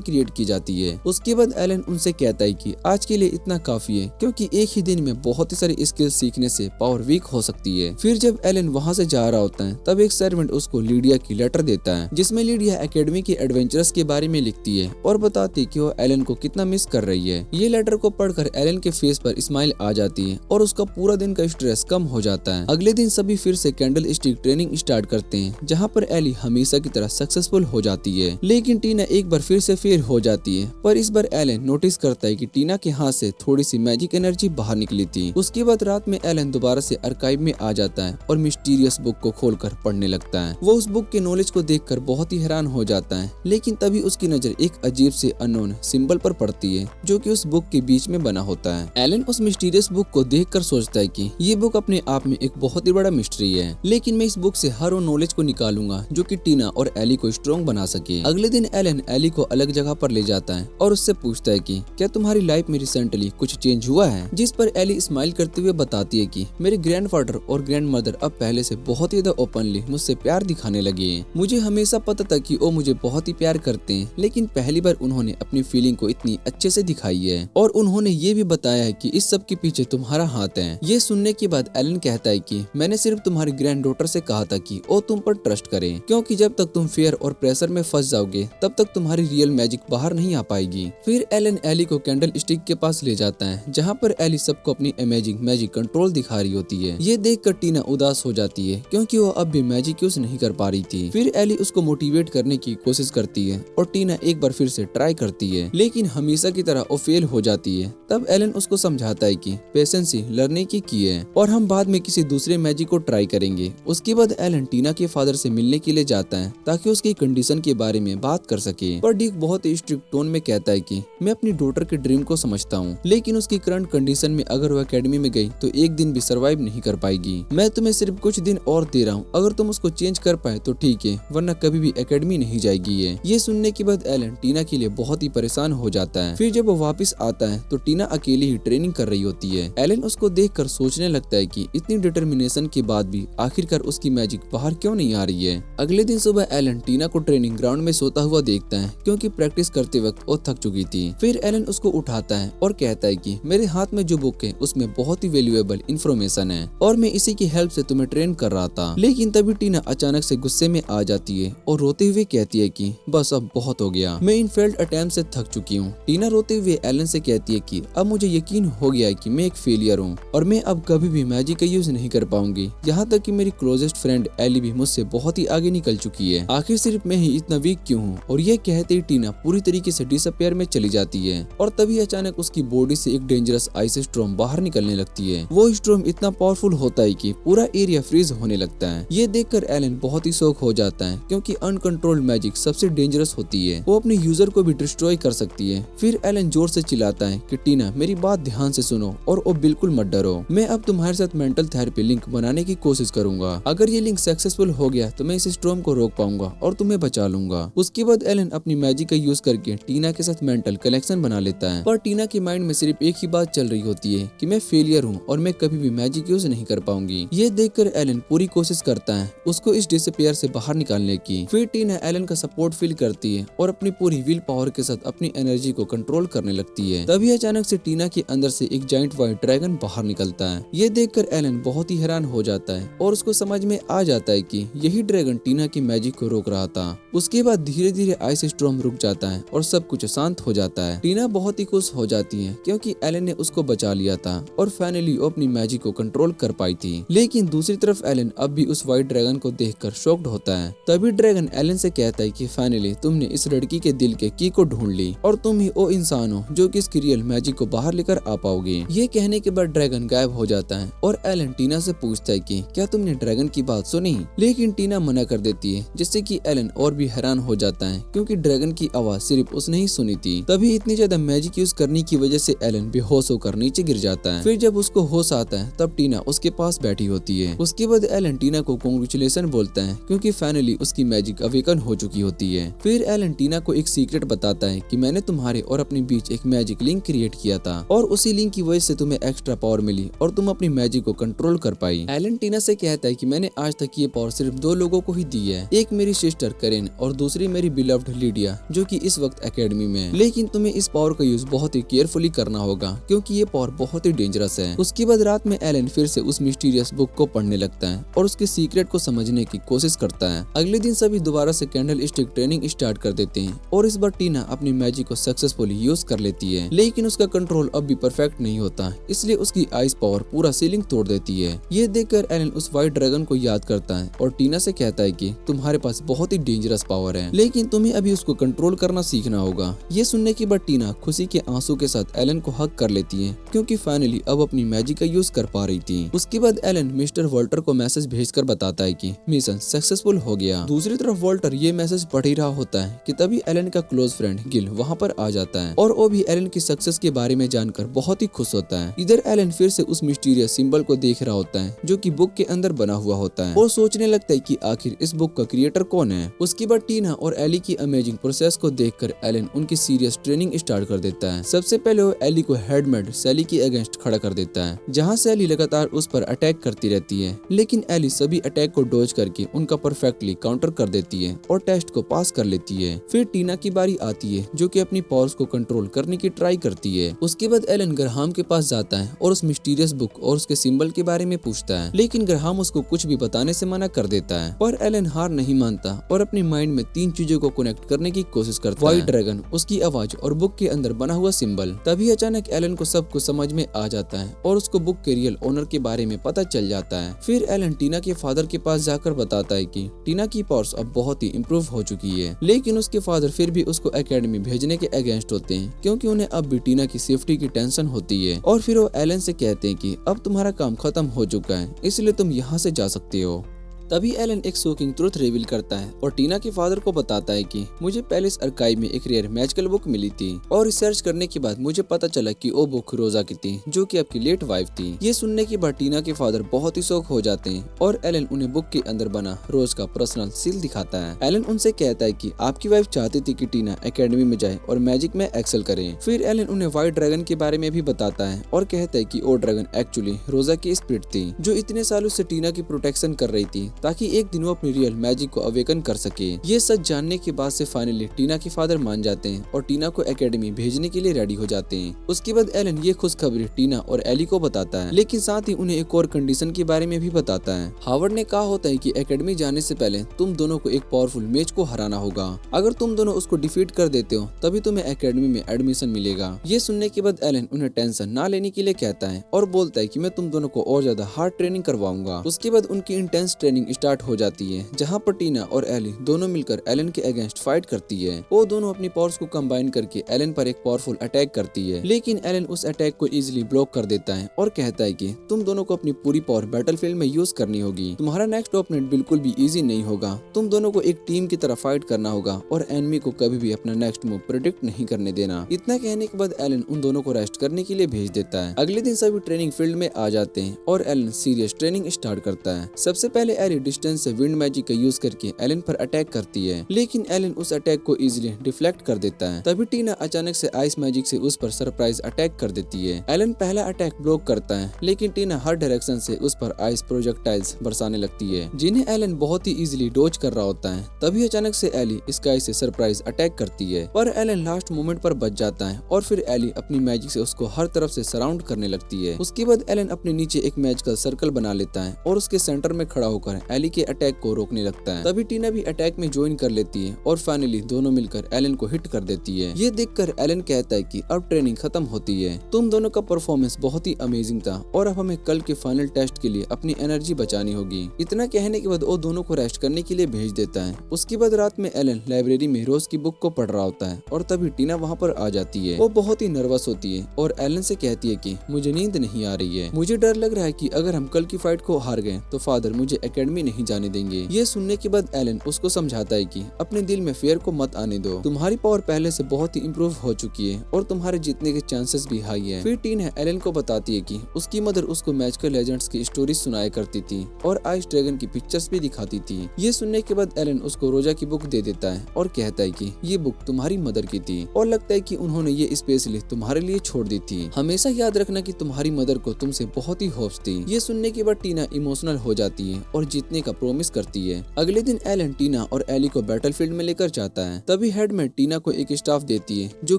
क्रिएट की जाती है। उसके बाद एलन उनसे कहता है कि आज के लिए इतना काफी है, क्योंकि एक ही दिन में बहुत ही सारी स्किल्स सीखने से पावर वीक हो सकती है। फिर जब एलन वहाँ से जा रहा होता है तब एक सर्वेंट उसको लीडिया की लेटर देता है, जिसमें लीडिया एकेडमी के एडवेंचरस के बारे में लिखती है और बताती है कि वो एलन को कितना मिस कर रही है। ये लेटर को पढ़कर एलन के फेस पर स्माइल आ जाती है और उसका पूरा दिन का स्ट्रेस कम हो जाता है। अगले दिन सभी फिर से कैंडल स्टिक ट्रेनिंग स्टार्ट करते हैं, जहाँ पर एली हमेशा की तरह सक्सेसफुल हो जाती है, लेकिन टीना एक बार फिर से फेल हो जाती है। पर इस बार एलन नोटिस करता है कि टीना के हाथ से थोड़ी सी मैजिक एनर्जी बाहर निकली थी। उसके बाद रात में एलन दोबारा से आर्काइव में आ जाता है और मिस्टीरियस बुक को खोलकर पढ़ने लगता है। वो उस बुक के नॉलेज को देखकर बहुत ही हैरान हो जाता है, लेकिन तभी उसकी नजर एक अजीब से अननोन सिंबल पर पड़ती है, जो कि उस बुक के बीच में बना होता है। एलन उस मिस्टीरियस बुक को देखकर सोचता है कि ये बुक अपने आप में एक बहुत ही बड़ा मिस्ट्री है, लेकिन मैं इस बुक से हर वो नॉलेज को निकालूंगा जो कि टीना और एली को स्ट्रॉन्ग बना सके। अगले दिन एलन एली को अलग जगह पर ले जाता है और उससे पूछता है कि क्या तुम्हारी लाइफ में रिसेंटली कुछ चेंज हुआ है, जिस पर एली स्माइल करते हुए बताती है कि मेरे ग्रैंडफादर और ग्रैंडमदर अब पहले से बहुत ही ज्यादा ओपनली मुझसे प्यार दिखाने लगे हैं। मुझे हमेशा पता था कि वो मुझे बहुत ही प्यार करते हैं, लेकिन पहली बार उन्होंने अपनी फीलिंग को इतनी अच्छे से दिखाई है और उन्होंने ये भी बताया है कि इस सब के पीछे तुम्हारा हाथ है। ये सुनने के बाद एलन कहता है कि मैंने सिर्फ तुम्हारी ग्रैंड डॉटर से कहा था कि वो तुम पर ट्रस्ट करे, क्योंकि जब तक तुम फेयर और प्रेशर में फंस जाओगे तब तक तुम्हारी रियल मैजिक बाहर नहीं आ पाएगी। फिर एलन एली को कैंडल स्टिक के पास ले जाता है, जहाँ पर एली सबको अपनी अमेजिंग मैजिक कंट्रोल दिखा रही होती है। ये देखकर टीना उदास हो जाती है, क्योंकि वो अब भी मैजिक यूज नहीं कर पा रही थी। फिर एली उसको मोटिवेट करने की कोशिश करती है और टीना एक बार फिर से ट्राई करती है, लेकिन हमेशा की तरह वो फेल हो जाती है। तब एलन उसको समझाता है कि पेशेंस ही लर्निंग की है और हम बाद में किसी दूसरे मैजिक को ट्राई करेंगे। उसके बाद एलन टीना के फादर से मिलने के लिए जाता है ताकि उसकी कंडीशन के बारे में बात कर सके, पर डिक बहुत ही स्ट्रिक्ट टोन में कहता है कि मैं अपनी डॉटर के ड्रीम को समझता हूँ, लेकिन उसकी करंट कंडीशन में अगर वो एकेडमी में गई तो एक दिन भी सरवाइव नहीं कर पाएगी। मैं तुम्हें सिर्फ कुछ दिन और दे रहा हूँ, अगर तुम उसको चेंज कर पाए तो ठीक है, वरना कभी भी एकेडमी नहीं जाएगी। ये सुनने के बाद एलन टीना के लिए बहुत ही परेशान हो जाता है। फिर जब वो वापस आता है तो टीना अकेली ही ट्रेनिंग कर रही होती है। एलन उसको देखकर सोचने लगता है कि इतनी डिटर्मिनेशन के बाद भी आखिरकार उसकी मैजिक बाहर क्यों नहीं आ रही है। अगले दिन सुबह एलन टीना को ट्रेनिंग ग्राउंड में सोता हुआ देखता है, क्योंकि प्रैक्टिस करते वक्त वो थक चुकी थी। फिर एलन उसको उठाता है और कहता है कि मेरे हाथ में जो बुक है उसमें बहुत ही वैल्यूएबल इंफॉर्मेशन है और मैं इसी की हेल्प से तुम्हें ट्रेन कर रहा था। लेकिन तभी टीना अचानक से गुस्से में आ जाती है और रोते हुए कहती है कि बस अब बहुत हो गया, मैं इन फेल्ड अटेम्प्ट से थक चुकी हूँ। टीना रोते हुए एलन से कहती है कि अब मुझे यकीन हो गया है कि मैं एक फेलियर हूँ और मैं अब कभी भी मैजिक का यूज नहीं कर पाऊंगी। यहाँ तक कि मेरी क्लोजेस्ट फ्रेंड एली भी मुझसे बहुत ही आगे निकल चुकी है। आखिर सिर्फ मैं ही इतना वीक क्यों हूँ? और ये कहते ही टीना पूरी तरीके से डिसअपियर में चली जाती है और तभी अचानक उसकी बॉडी से एक डेंजरस आइस स्ट्रॉम बाहर निकलने लगती है। वो स्ट्रॉम इतना पावरफुल होता है कि पूरा एरिया फ्रीज होने लगता है। ये देखकर एलन बहुत ही शॉक हो जाता है, क्योंकि अनकंट्रोल्ड मैजिक सबसे डेंजरस होती है, वो अपने यूजर को भी डिस्ट्रॉय कर सकती है। फिर एलन जोर से चिल्लाता है कि टीना मेरी बात ध्यान से सुनो और वो बिल्कुल मत डरो, मैं अब तुम्हारे साथ मेंटल थेरेपी लिंक बनाने की कोशिश करूंगा। अगर ये लिंक सक्सेसफुल हो गया तो मैं इस स्टॉर्म को रोक पाऊंगा और तुम्हें बचा लूंगा। उसके बाद एलन अपनी मैजिक का यूज करके टीना के साथ मेंटल कनेक्शन बना लेता है, पर टीना के माइंड में सिर्फ एक ही बात चल रही होती है कि मैं फेलियर हूँ और मैं कभी भी मैजिक यूज नहीं कर पाऊंगी। ये देखकर एलन पूरी कोशिश करता है उसको इस डिसअपियर से बाहर निकालने की। फिर टीना एलन का सपोर्ट फील करती है और अपनी पूरी विल पावर के साथ अपनी एनर्जी को कंट्रोल करने लगती है। तभी अचानक से टीना के अंदर से एक जाइंट व्हाइट ड्रैगन बाहर निकलता है। ये देखकर एलन बहुत ही हैरान हो जाता है और उसको समझ में आ जाता है कि यही ड्रैगन टीना की मैजिक को रोक रहा था। उसके बाद धीरे धीरे आइस स्टॉर्म रुक जाता है और सब कुछ शांत हो जाता है। टीना बहुत ही खुश हो जाती है क्योंकि एलन ने उसको बचा लिया था और फाइनली वो अपनी मैजिक को कंट्रोल कर पाई थी। लेकिन दूसरी तरफ एलन अब भी उस व्हाइट ड्रैगन को देखकर शॉक्ड होता है। तभी ड्रैगन एलन से कहता है कि फाइनली तुमने इस लड़की के दिल के की को ढूंढ ली और तुम ही वो इंसान हो जो कि इसकी रियल मैजिक को बाहर लेकर आ पाओगे। ये कहने के बाद ड्रैगन गायब हो जाता है और एलन टीना से पूछता है कि क्या तुमने ड्रैगन की बात सुनी? लेकिन टीना मना कर देती है, जिससे कि एलन और भी हैरान हो जाता है क्योंकि ड्रैगन की आवाज सिर्फ उसने ही सुनी थी। तभी इतनी ज्यादा मैजिक यूज करने की वजह से एलन बेहोश होकर नीचे गिर जाता है। फिर जब उसको होश आता है तब टीना उसके पास बैठी होती है। उसके बाद एलन टीना को कांग्रेचुलेशन बोलता है क्योंकि फाइनली उसकी मैजिक अवेकन हो चुकी होती है। फिर एलन टीना को एक सीक्रेट बताता है कि मैंने तुम्हारे और अपने बीच एक मैजिक लिंक क्रिएट किया था और उसी लिंक की वजह से तुम्हें एक्स्ट्रा पावर मिली और तुम अपनी मैजिक को कंट्रोल कर पाई। एलन टीना से कहता है कि मैंने आज तक ये पावर सिर्फ 2 लोगों को ही दी है, एक मेरी सिस्टर करेन ड्रैगन और दूसरी मेरी बिलव्ड लिडिया जो कि इस वक्त एकेडमी में है। लेकिन तुम्हें इस पावर का यूज बहुत ही केयरफुली करना होगा क्योंकि ये पावर बहुत ही डेंजरस है। उसके बाद रात में एलन फिर से उस मिस्टीरियस बुक को पढ़ने लगता है और उसके सीक्रेट को समझने की कोशिश करता है। अगले दिन सभी दोबारा से कैंडल स्टिक ट्रेनिंग स्टार्ट कर देते हैं और इस बार टीना अपनी मैजिक को सक्सेसफुली यूज कर लेती है, लेकिन उसका कंट्रोल अब भी परफेक्ट नहीं होता, इसलिए उसकी आइस पावर पूरा सीलिंग तोड़ देती है। ये देखकर एलन उस व्हाइट ड्रैगन को याद करता है और टीना से कहता है कि तुम्हारे पास बहुत ही डेंजरस पावर है, लेकिन तुम्हें अभी उसको कंट्रोल करना सीखना होगा। ये सुनने के बाद टीना खुशी के आंसू के साथ एलन को हक कर लेती है क्योंकि फाइनली अब अपनी मैजिक का यूज कर पा रही थी। उसके बाद एलन मिस्टर वॉल्टर को मैसेज भेजकर बताता है कि मिशन सक्सेसफुल हो गया। दूसरी तरफ वॉल्टर ये मैसेज पढ़ ही रहा होता है कि तभी एलन का क्लोज फ्रेंड गिल वहाँ पर आ जाता है और वो भी एलन की सक्सेस के बारे में जानकर बहुत ही खुश होता है। इधर एलन फिर से उस मिस्टीरियस सिंबल को देख रहा होता है जो कि बुक के अंदर बना हुआ होता है और सोचने लगता है कि आखिर इस बुक का क्रिएटर कौन है। उसके बाद टीना और एली की अमेजिंग प्रोसेस को देखकर एलन उनकी सीरियस ट्रेनिंग स्टार्ट कर देता है। सबसे पहले वो एली को हेडमेड सैली के अगेंस्ट खड़ा कर देता है, जहाँ सैली लगातार उस पर अटैक करती रहती है, लेकिन एली सभी अटैक को डॉज करके उनका परफेक्टली काउंटर कर देती है और टेस्ट को पास कर लेती है। फिर टीना की बारी आती है जो कि अपनी पावर्स को कंट्रोल करने की ट्राई करती है। उसके बाद एलन ग्राहम के पास जाता है और उस मिस्टीरियस बुक और उसके सिंबल के बारे में पूछता है, लेकिन ग्राहम उसको कुछ भी बताने से मना कर देता है। पर एलन हार नहीं मानता और अपनी माइंड में तीन चीजों को कनेक्ट करने की कोशिश करता है, व्हाइट ड्रैगन, उसकी आवाज और बुक के अंदर बना हुआ सिंबल। तभी अचानक एलन को सब कुछ समझ में आ जाता है और उसको बुक के रियल ओनर के बारे में पता चल जाता है। फिर एलन टीना के फादर के पास जाकर बताता है कि टीना की पावर्स अब बहुत ही इम्प्रूव हो चुकी है, लेकिन उसके फादर फिर भी उसको एकेडमी भेजने के अगेंस्ट होते हैं क्योंकि उन्हें अब भी टीना की सेफ्टी की टेंशन होती है। और फिर वो एलन से कहते हैं कि अब तुम्हारा काम खत्म हो चुका है, इसलिए तुम यहाँ से जा सकते हो। तभी एलन एक शॉकिंग ट्रुथ रिवील करता है और टीना के फादर को बताता है कि मुझे पैलेस आर्काइव में एक रेयर मैजिकल बुक मिली थी और रिसर्च करने के बाद मुझे पता चला कि वो बुक रोजा की थी जो कि आपकी लेट वाइफ थी। ये सुनने के बाद टीना के फादर बहुत ही शौक हो जाते हैं और एलन उन्हें बुक के अंदर बना रोज का पर्सनल सील दिखाता है। एलन उनसे कहता है कि आपकी वाइफ चाहती थी कि टीना एकेडमी में जाए और मैजिक में एक्सेल करे। फिर एलन उन्हें व्हाइट ड्रैगन के बारे में भी बताता है और कहता है कि वो ड्रैगन एक्चुअली रोजा की स्पिरिट थी जो इतने सालों से टीना की प्रोटेक्शन कर रही थी ताकि एक दिन वो अपनी रियल मैजिक को अवेकन कर सके। ये सच जानने के बाद से फाइनली टीना के फादर मान जाते हैं और टीना को एकेडमी भेजने के लिए रेडी हो जाते हैं। उसके बाद एलन ये खुशखबरी टीना और एली को बताता है, लेकिन साथ ही उन्हें एक और कंडीशन के बारे में भी बताता है। हावर्ड ने कहा होता है कि एकेडमी जाने से पहले तुम दोनों को एक पावरफुल मैच को हराना होगा। अगर तुम दोनों उसको डिफीट कर देते हो तभी तुम्हें एकेडमी में एडमिशन मिलेगा। ये सुनने के बाद एलन उन्हें टेंशन ना लेने के लिए कहता है और बोलता है कि मैं तुम दोनों को और ज्यादा हार्ड ट्रेनिंग करवाऊंगा। उसके बाद उनकी इंटेंस ट्रेनिंग स्टार्ट हो जाती है जहाँ पर टीना और एली दोनों मिलकर एलन के अगेंस्ट फाइट करती है। वो दोनों अपनी पावर्स को कंबाइन करके एलन पर एक पावरफुल अटैक करती है, लेकिन एलन उस अटैक को इजीली ब्लॉक कर देता है और कहता है कि तुम दोनों को अपनी पूरी पावर बैटलफील्ड में यूज करनी होगी। तुम्हारा नेक्स्ट ओपोनेंट बिल्कुल भी इजी नहीं होगा। तुम दोनों को एक टीम की तरह फाइट करना होगा और एनिमी को कभी भी अपना नेक्स्ट मूव प्रेडिक्ट नहीं करने देना। इतना कहने के बाद एलन उन दोनों को रेस्ट करने के लिए भेज देता है। अगले दिन सभी ट्रेनिंग फील्ड में आ जाते हैं और एलन सीरियस ट्रेनिंग स्टार्ट करता है। सबसे पहले एली डिस्टेंस से विंड मैजिक का यूज करके एलन पर अटैक करती है, लेकिन एलन उस अटैक को इजीली डिफ्लेक्ट कर देता है। तभी टीना अचानक से आइस मैजिक से उस पर सरप्राइज अटैक कर देती है। एलन पहला अटैक ब्लॉक करता है, लेकिन टीना हर डायरेक्शन से उस पर आइस प्रोजेक्टाइल्स बरसाने लगती है जिन्हें एलन बहुत ही इजीली डॉज कर रहा होता है। तभी अचानक से एली स्काई से सरप्राइज अटैक करती है, पर एलन लास्ट मोमेंट पर बच जाता है और फिर एली अपनी मैजिक से उसको हर तरफ से सराउंड करने लगती है। उसके बाद एलन अपने नीचे एक मैजिकल सर्कल बना लेता है और उसके सेंटर में खड़ा होकर एली के अटैक को रोकने लगता है। तभी टीना भी अटैक में ज्वाइन कर लेती है और फाइनली दोनों मिलकर एलन को हिट कर देती है। ये देखकर एलन कहता है कि अब ट्रेनिंग खत्म होती है। तुम दोनों का परफॉर्मेंस बहुत ही अमेजिंग था और अब हमें कल के फाइनल टेस्ट के लिए अपनी एनर्जी बचानी होगी। इतना कहने के बाद वो दोनों को रेस्ट करने के लिए भेज देता है। उसके बाद रात में एलन लाइब्रेरी में रोज की बुक को पढ़ रहा होता है और तभी टीना वहाँ पर आ जाती है। वो बहुत ही नर्वस होती है और एलन से कहती है कि मुझे नींद नहीं आ रही है, मुझे डर लग रहा है कि अगर हम कल की फाइट को हार गए तो फादर मुझे एकेडमी नहीं जाने देंगे। ये सुनने के बाद एलन उसको समझाता है कि अपने दिल में फेयर को मत आने दो, तुम्हारी पावर पहले से बहुत ही इम्प्रूव हो चुकी है और तुम्हारे जीतने के चांसेस भी हाई है। फिर टीना एलन को बताती है कि उसकी मदर उसको मैजिकल लेजेंड्स की स्टोरी सुनाया करती थी और आइस ड्रैगन की पिक्चर्स भी दिखाती थी। ये सुनने के बाद एलन उसको रोजा की बुक दे देता है और कहता है कि ये बुक तुम्हारी मदर की थी और लगता है कि उन्होंने ये स्पेशली तुम्हारे लिए छोड़ दी थी। हमेशा याद रखना कि तुम्हारी मदर को तुमसे बहुत ही होप्स थी। ये सुनने के बाद टीना इमोशनल हो जाती है और जीतने का प्रॉमिस करती है। अगले दिन एलन टीना और एली को बैटलफील्ड में लेकर जाता है। तभी हेडमेट टीना को एक स्टाफ देती है जो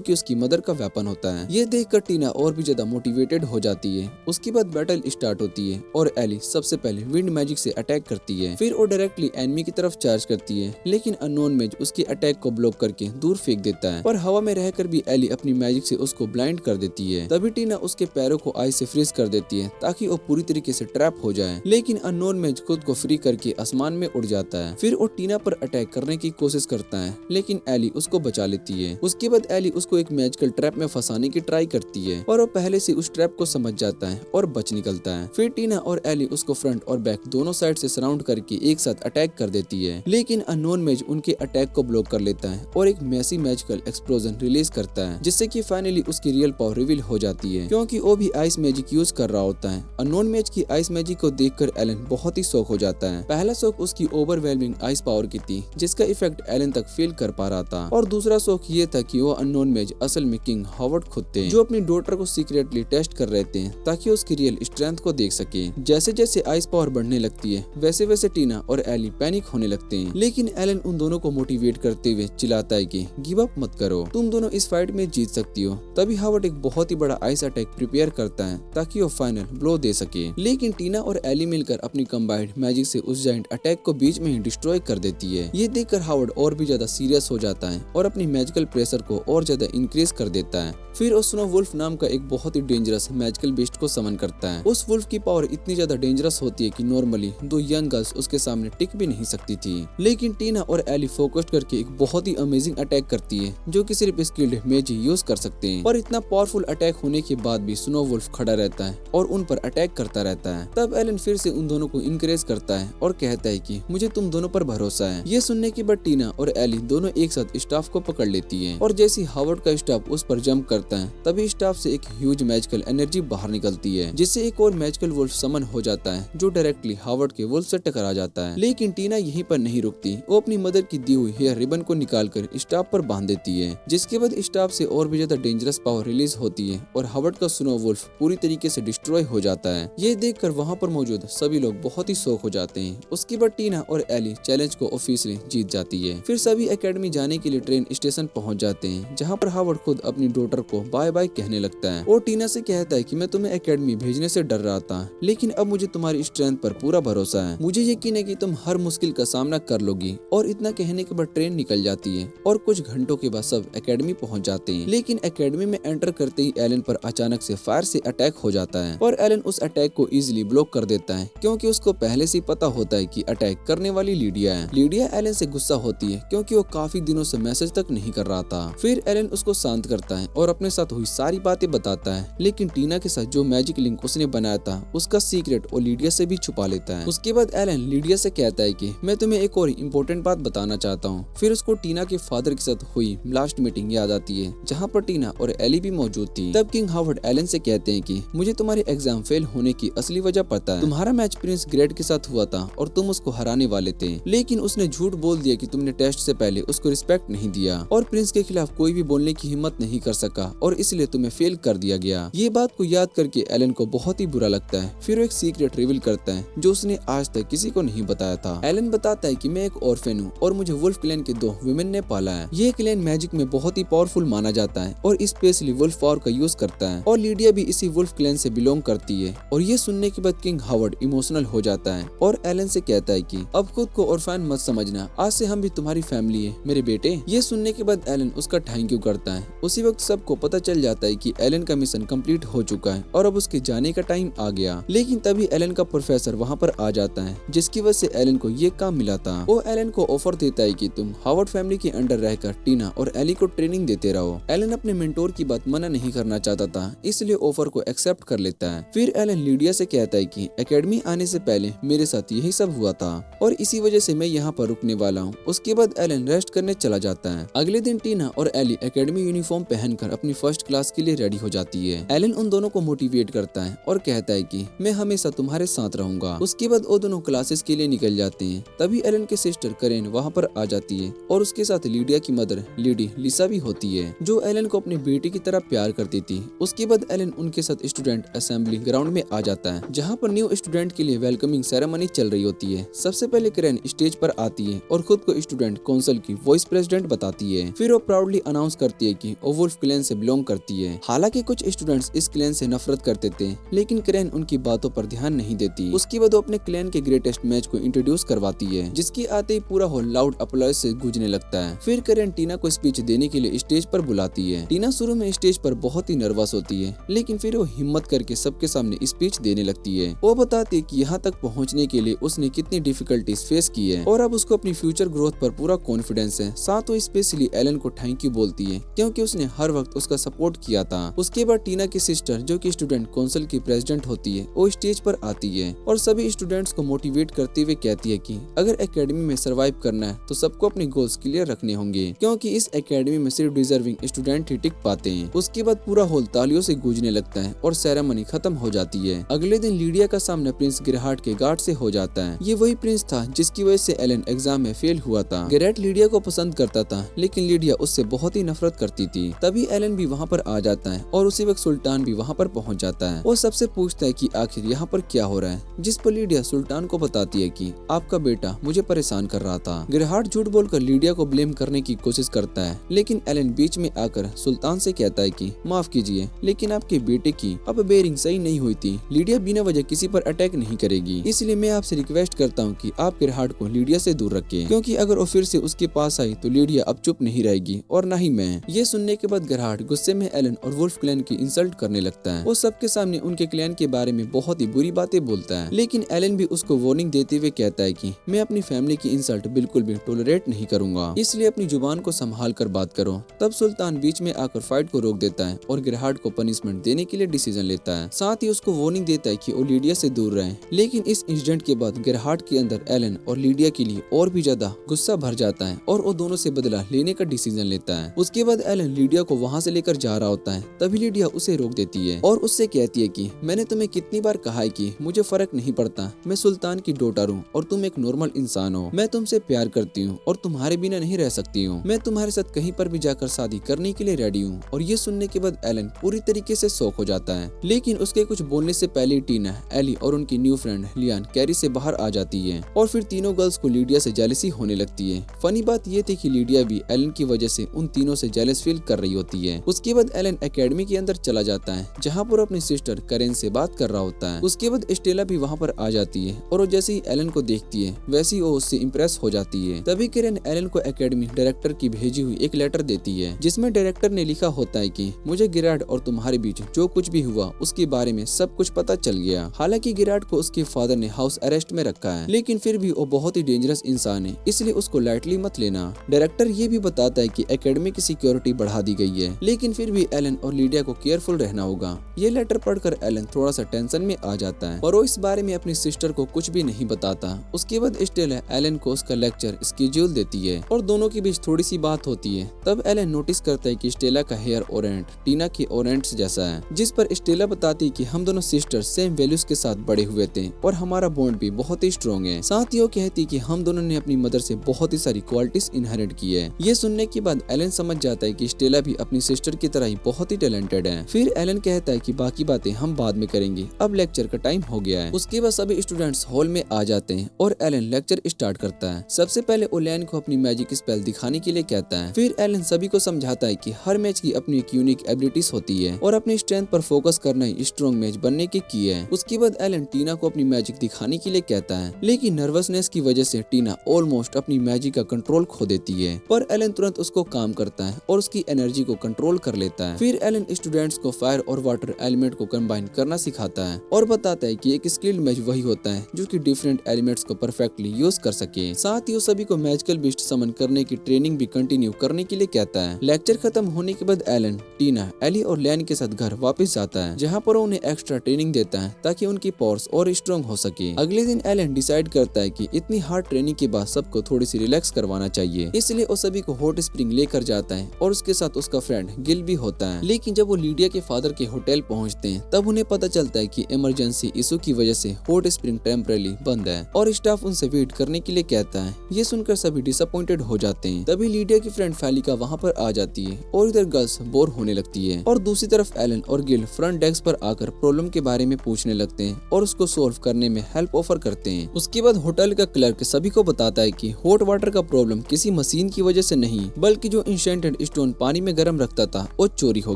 कि उसकी मदर का वेपन होता है। ये देखकर टीना और भी ज्यादा मोटिवेटेड हो जाती है। उसके बाद बैटल स्टार्ट होती है और एली सबसे पहले विंड मैजिक से अटैक करती है। फिर वो डायरेक्टली एनिमी की तरफ चार्ज करती है, लेकिन अननोन मेज उसके अटैक को ब्लॉक करके दूर फेंक देता है। पर हवा में रहकर भी एली अपनी मैजिक से उसको ब्लाइंड कर देती है। तभी टीना उसके पैरों को आइस से फ्रीज कर देती है ताकि वो पूरी तरीके से ट्रैप हो जाए, लेकिन अननोन मेज खुद को फ्री करके आसमान में उड़ जाता है। फिर वो टीना पर अटैक करने की कोशिश करता है, लेकिन एली उसको बचा लेती है। उसके बाद एली उसको एक मैजिकल ट्रैप में फंसाने की ट्राई करती है और वो पहले से उस ट्रैप को समझ जाता है और बच निकलता है। फिर टीना और एली उसको फ्रंट और बैक दोनों साइड से सराउंड करके एक साथ अटैक कर देती है, लेकिन अननोन मेज उनके अटैक को ब्लॉक कर लेता है और एक मैसी मैजिकल एक्सप्लोजन रिलीज करता है, जिससे कि फाइनली उसकी रियल पावर रिवील हो जाती है, क्योंकि वो भी आइस मैजिक यूज कर रहा होता है। अननोन मेज की आइस मैजिक को देखकर एलन बहुत ही शॉक हो जाता है। पहला शॉक उसकी ओवरवेलमिंग आइस पावर की थी, जिसका इफेक्ट एलन तक फील कर पा रहा था, और दूसरा शौक ये था कि वो अननोन मेज असल में किंग हावर्ड खुद थे, जो अपनी डॉटर को सीक्रेटली टेस्ट कर रहे थे ताकि उसकी रियल स्ट्रेंथ को देख सके। जैसे जैसे आइस पावर बढ़ने लगती है वैसे वैसे टीना और एली पैनिक होने लगते हैं, लेकिन एलन उन दोनों को मोटिवेट करते हुए चिल्लाता है कि गिव अप मत करो, तुम दोनों इस फाइट में जीत सकती हो। तभी हावर्ड एक बहुत ही बड़ा आइस अटैक प्रिपेयर करता है ताकि वो फाइनल ब्लो दे सके, लेकिन टीना और एली मिलकर अपनी कंबाइंड मैजिक से उस जायंट अटैक को बीच में ही डिस्ट्रॉय कर देती है। ये देखकर हावर्ड और भी ज्यादा सीरियस हो जाता है और अपनी मैजिकल प्रेशर को और ज्यादा इंक्रीज कर देता है। फिर वो स्नो वुल्फ नाम का एक बहुत ही डेंजरस मैजिकल बीस्ट को समन करता है। उस वुल्फ की पावर इतनी ज्यादा डेंजरस होती है कि नॉर्मली दो यंग गर्ल्स उसके सामने टिक भी नहीं सकती थी, लेकिन टीना और एली फोकस्ड करके एक बहुत ही अमेजिंग अटैक करती है जो कि सिर्फ स्किल्ड मेज ही यूज कर सकते हैं। पर इतना पावरफुल अटैक होने के बाद भी स्नो वुल्फ खड़ा रहता है और उन पर अटैक करता रहता है। तब एलन फिर से उन दोनों को इनकरेज करता है और कहता है कि मुझे तुम दोनों पर भरोसा है। ये सुनने के बाद टीना और एली दोनों एक साथ स्टाफ को पकड़ लेती है, और जैसे हावर्ड का स्टाफ उस पर जंप करता है तभी स्टाफ से एक ह्यूज मैजिकल एनर्जी बाहर निकलती है, जिससे एक और मैजिकल वुल्फ समन हो जाता है जो डायरेक्टली हावर्ड के वुल्फ से टकरा जाता है। लेकिन टीना यहीं पर नहीं रुकती, वो अपनी मदर की दी हुई हेयर रिबन को निकालकर स्टाफ पर बांध देती है, जिसके बाद स्टाफ से और भी ज्यादा डेंजरस पावर रिलीज होती है और हावर्ड का स्नो वुल्फ पूरी तरीके से डिस्ट्रॉय हो जाता है। ये देखकर वहाँ पर मौजूद सभी लोग बहुत ही शॉक हो जाते हैं। उसके बाद टीना और एली चैलेंज को ऑफिशियली जीत जाती है। फिर सभी एकेडमी जाने के लिए ट्रेन स्टेशन पहुंच जाते हैं, जहाँ पर हावर्ड खुद अपनी डॉटर को बाय बाय कहने लगता है और टीना से कहता है कि मैं तुम्हें एकेडमी भेजने से डर रहा था, लेकिन अब मुझे तुम्हारी स्ट्रेंथ पर पूरा भरोसा है। मुझे यकीन है कि तुम हर मुश्किल का सामना कर लोगी। और इतना कहने के बाद ट्रेन निकल जाती है और कुछ घंटों के बाद सब एकेडमी पहुंच जाते हैं। लेकिन एकेडमी में एंटर करते ही एलन पर अचानक से फायर से अटैक हो जाता है और एलन उस अटैक को इजिली ब्लॉक कर देता है, क्योंकि उसको पहले से पता होता है कि अटैक करने वाली लीडिया है। लीडिया एलन से गुस्सा होती है क्योंकि वो काफी दिनों से मैसेज तक नहीं कर रहा था। फिर एलन उसको शांत करता है और अपने साथ हुई सारी बातें बताता है, लेकिन टीना के साथ जो मैजिक लिंक उसने बनाया था उसका सीक्रेट वो लीडिया से भी छुपा लेता है। उसके बाद एलन लीडिया से कहता है कि मैं तुम्हें एक और इम्पोर्टेंट बात बताना चाहता हूँ। फिर उसको टीना के फादर के साथ हुई लास्ट मीटिंग याद आती है, जहाँ पर टीना और एली भी मौजूद थी। तब किंग हावर्ड एलन से कहते हैं कि मुझे तुम्हारे एग्जाम फेल होने की असली वजह पता है। तुम्हारा मैच प्रिंस ग्रेड के साथ हुआ था और तुम उसको हराने वाले थे, लेकिन उसने झूठ बोल दिया कि तुमने टेस्ट से पहले उसको रिस्पेक्ट नहीं दिया और प्रिंस के खिलाफ कोई भी बोलने की हिम्मत नहीं कर सका और इसलिए तुम्हें फेल कर दिया गया। ये बात को याद करके एलन को बहुत ही बुरा लगता है। फिर वो एक सीक्रेट रिवील करता है जो उसने आज तक किसी को नहीं बताया था। एलन बताता है कि मैं एक ऑर्फन हूँ और मुझे वुल्फ क्लैन के 2 वुमेन ने पाला है। ये क्लैन मैजिक में बहुत ही पावरफुल माना जाता है और स्पेशली वुल्फ पावर का यूज करता है, और लीडिया भी इसी वुल्फ क्लैन से बिलोंग करती है। और ये सुनने के बाद किंग हावर्ड इमोशनल हो जाता है और एलन से कहता है कि अब खुद को ऑर्फन मत समझना, आज से हम भी तुम्हारी फैमिली है मेरे बेटे। ये सुनने के बाद एलन उसका थैंक यू करता है। उसी वक्त सबको पता चल जाता है कि एलन का मिशन कंप्लीट हो चुका है और अब उसके जाने का टाइम आ गया। लेकिन तभी एलन का प्रोफेसर वहाँ पर आ जाता है, जिसकी वजह से एलन को ये काम मिला था। वो एलन को ऑफर देता है कि तुम हावर्ड फैमिली के अंडर रहकर टीना और एली को ट्रेनिंग देते रहो। एलन अपने मेंटोर की बात मना नहीं करना चाहता था, इसलिए ऑफर को एक्सेप्ट कर लेता है। फिर एलन लीडिया से कहता है कि एकेडमी आने से पहले मेरे साथ यही सब हुआ था और इसी वजह से मैं यहाँ पर रुकने वाला हूँ। उसके बाद एलन रेस्ट करने चला जाता है। अगले दिन टीना और एली एकेडमी यूनिफॉर्म पहनकर अपनी फर्स्ट क्लास के लिए रेडी हो जाती है। एलन उन दोनों को मोटिवेट करता है और कहता है कि मैं हमेशा तुम्हारे साथ रहूंगा। उसके बाद वो दोनों क्लासेस के लिए निकल जाते हैं। तभी एलन के सिस्टर करेन वहाँ पर आ जाती है और उसके साथ लीडिया की मदर लेडी लिसा भी होती है, जो एलन को अपने बेटे की तरह प्यार करती थी। उसके बाद एलन उनके साथ स्टूडेंट असेंबली ग्राउंड में आ जाता है, जहाँ पर न्यू स्टूडेंट के लिए वेलकमिंग सेरेमनी चल रही होती है। सबसे पहले करेन स्टेज पर आती है और खुद को स्टूडेंट काउंसिल की वाइस प्रेसिडेंट बताती है। फिर वो प्राउडली अनाउंस करती है कि वो वुल्फ क्लैन से बिलोंग करती है। हालांकि कुछ स्टूडेंट्स इस क्लैन से नफरत करते थे, लेकिन करेन उनकी बातों पर ध्यान नहीं देती। उसके बाद वो अपने क्लैन के ग्रेटेस्ट मैच को इंट्रोड्यूस करवाती है, जिसके आते ही पूरा हॉल लाउड अपलॉज से गूंजने लगता है। फिर करेन टीना को स्पीच देने के लिए स्टेज पर बुलाती है। टीना शुरू में स्टेज पर बहुत ही नर्वस होती है, लेकिन फिर वो हिम्मत करके सबके सामने स्पीच देने लगती है। वो बताती है कि यहाँ तक पहुँचने के लिए उसने कितनी डिफिकल्टीज फेस की है और अब उसको अपनी फ्यूचर ग्रोथ पर पूरा कॉन्फिडेंस है। साथ वो स्पेशली एलन को थैंक यू बोलती है, क्योंकि उसने हर वक्त उसका सपोर्ट किया था। उसके बाद टीना की सिस्टर, जो कि स्टूडेंट काउंसिल की प्रेसिडेंट होती है, वो स्टेज पर आती है और सभी स्टूडेंट्स को मोटिवेट करते हुए कहती है कि अगर एकेडमी में सर्वाइव करना है तो सबको अपने गोल्स क्लियर रखने होंगे, क्योंकि इस एकेडमी में सिर्फ डिजर्विंग स्टूडेंट ही टिक पाते हैं। उसके बाद पूरा हॉल तालियों से गूंजने लगता है और सेरेमनी खत्म हो जाती है। अगले दिन लीडिया का सामना प्रिंस गिरहार्ट के गार्ड से हो जाता है। ये वही प्रिंस था जिसकी वजह से एलन एग्जाम में फेल हुआ था। गेरेट लीडिया को पसंद करता था, लेकिन लीडिया उससे बहुत ही नफरत करती थी। तभी एलन भी वहाँ पर आ जाता है और उसी वक्त सुल्तान भी वहाँ पर पहुँच जाता है। वो सबसे पूछता है कि आखिर यहाँ पर क्या हो रहा है, जिस पर लीडिया सुल्तान को बताती है कि आपका बेटा मुझे परेशान कर रहा था। गिरहार्ट झूठ बोलकर लीडिया को ब्लेम करने की कोशिश करता है, लेकिन एलन बीच में आकर सुल्तान से कहता है कि माफ कीजिए, लेकिन आपके बेटे की अब बेयरिंग सही नहीं हुई थी। लीडिया बिना वजह किसी पर अटैक नहीं करेगी, इसलिए मैं आपसे रिक्वेस्ट करता हूँ कि आप गिरहार्ट को लीडिया से दूर रखें, क्योंकि अगर वो फिर से उसके पास आई तो लीडिया अब चुप नहीं रहेगी और न ही मैं। ये सुनने के बाद गिरहार्ट गुस्से में एलन और वुल्फ क्लैन की इंसल्ट करने लगता है। वो सबके सामने उनके क्लैन के बारे में बहुत ही बुरी बातें बोलता है, लेकिन एलन भी उसको वार्निंग देते हुए कहता है कि मैं अपनी फैमिली की इंसल्ट बिल्कुल भी टॉलरेट नहीं करूंगा, इसलिए अपनी जुबान को संभाल कर बात करो। तब सुल्तान बीच में आकर फाइट को रोक देता है और गिरहार्ट को पनिशमेंट देने के लिए डिसीजन लेता है। साथ ही उसको वार्निंग देता है कि वो लीडिया से दूर रहे। लेकिन इस इंसिडेंट के बाद गिरहार्ट के अंदर एलन और लीडिया के लिए और भी ज्यादा गुस्सा भर जाता है और वो दोनों से बदला लेने का डिसीजन लेता है। उसके बाद एलन लीडिया को वहाँ से लेकर जा रहा होता है, तभी लीडिया उसे रोक देती है और उससे कहती है कि मैंने तुम्हें कितनी बार कहा है कि मुझे फर्क नहीं पड़ता, मैं सुल्तान की डॉटर हूँ और तुम एक नॉर्मल इंसान हो। मैं तुमसे प्यार करती हूँ और तुम्हारे बिना नहीं रह सकती हूँ। मैं तुम्हारे साथ कहीं पर भी जाकर शादी करने के लिए रेडी हूँ। और ये सुनने के बाद एलन पूरी तरीके से शॉक हो जाता है, लेकिन उसके कुछ बोलने से पहले टीना, एली और उनकी न्यू फ्रेंड लियान कैरी से बाहर आ जाती है और फिर तीनों गर्ल्स को लीडिया से जेलसी होने लगती है। फनी बात ये थी कि लीडिया भी एलन की वजह से उन तीनों से जेलस फील कर रही होती है। उसके बाद एलन एकेडमी के अंदर चला जाता है, जहाँ पर अपनी सिस्टर करेन से बात कर रहा होता है। उसके बाद स्टेला भी वहाँ पर आ जाती है और वो जैसे ही एलन को देखती है वैसे ही वो उससे इम्प्रेस हो जाती है। तभी करेन एलन को एकेडमी डायरेक्टर की भेजी हुई एक लेटर देती है, जिसमें डायरेक्टर ने लिखा होता है कि मुझे गिराड और तुम्हारे बीच जो कुछ भी हुआ उसके बारे में सब कुछ पता चल गया। हालांकि गिराड को उसके फादर ने हाउस अरेस्ट में रखा है, लेकिन फिर भी वो बहुत ही डेंजरस इंसान है, इसलिए उसको लाइटली मत लेना। डायरेक्टर ये भी बताता है कि एकेडमी की सिक्योरिटी बढ़ा दी गई है, लेकिन फिर भी एलन और लीडिया को केयरफुल रहना होगा। ये लेटर पढ़कर एलन थोड़ा सा टेंशन में आ जाता है और वो इस बारे में अपनी सिस्टर को कुछ भी नहीं बताता। उसके बाद स्टेला एलन को उसका लेक्चर स्केड्यूल देती है और दोनों के बीच थोड़ी सी बात होती है। तब एलन नोटिस करता है कि स्टेला का हेयर ओरेंट टीना के ओरेंट्स जैसा है, जिस पर स्टेला बताती है कि हम दोनों सिस्टर सेम वैल्यूज के साथ बड़े हुए थे और हमारा बॉन्ड भी बहुत ही स्ट्रॉन्ग है। साथ ही वो कहती कि हम दोनों ने अपनी मदर से बहुत ही सारी क्वालिटीज इनहेरिट की है। ये सुनने के बाद एलन समझ जाता है कि स्टेला भी अपनी सिस्टर की तरह ही बहुत ही टैलेंटेड है। फिर एलन कहता है कि बाकी बातें हम बाद में करेंगे, अब लेक्चर का टाइम हो गया है। उसके बाद सभी स्टूडेंट्स हॉल में आ जाते हैं और एलन लेक्चर स्टार्ट करता है। सबसे पहले ओलैन को अपनी मैजिक स्पेल दिखाने के लिए कहता है। फिर एलन सभी को समझाता है कि हर मैच की अपनी एक यूनिक एबिलिटीज होती है और अपनी स्ट्रेंथ पर फोकस करना ही स्ट्रॉन्ग मैच बनने की की है। उसके बाद एलन टीना को अपनी मैजिक दिखाने के लिए कहता है, लेकिन नर्वसनेस की वजह से टीना ऑलमोस्ट अपनी मैजिक का कंट्रोल खो देती है, पर एलन तुरंत उसको काम करता है और उसकी एनर्जी को कंट्रोल कर लेता है। फिर एलन स्टूडेंट्स को फायर और वाटर एलिमेंट को कंबाइन करना सिखाता है और बताता है कि एक स्किल्ड मैच वही होता है जो कि डिफरेंट एलिमेंट्स को परफेक्टली यूज कर सके। साथ ही वो सभी को मैजिकल बीस्ट समन करने की ट्रेनिंग भी कंटिन्यू करने के लिए कहता है। लेक्चर खत्म होने के बाद एलन, टीना, एली और लैन के साथ घर वापस जाता है, जहाँ पर उन्हें एक्स्ट्रा ट्रेनिंग देता है ताकि उनकी पावर्स और स्ट्रॉन्ग हो सके। अगले दिन एलन डिसाइड करता है कि इतनी हार्ड ट्रेनिंग के बाद सबको थोड़ी सी रिलैक्स करवाना चाहिए, इसलिए वो सभी को हॉट स्प्रिंग लेकर जाता है और उसके साथ उसका फ्रेंड गिल भी होता है। लेकिन जब वो लीडिया के फादर के होटल पहुंचते हैं तब उन्हें पता चलता है कि इमरजेंसी इशू की वजह से हॉट स्प्रिंग टेम्पररी बंद है और स्टाफ उनसे वेट करने के लिए कहता है। ये सुनकर सभी डिसअपॉइंटेड हो जाते हैं। तभी लीडिया की फ्रेंड फेलिका वहाँ पर आ जाती है और इधर गर्ल्स बोर होने लगती है और दूसरी तरफ एलन और गिल फ्रंट डेस्क पर आकर प्रॉब्लम के बारे में पूछने लगते हैं और उसको सोल्व करने में हेल्प ऑफर करते हैं। उसके बाद होटल का क्लर्क सभी को बताता है कि हॉट वाटर का प्रॉब्लम किसी मशीन की वजह से नहीं बल्कि जो इंशेंटेड स्टोन पानी में गर्म रखता था वो चोरी हो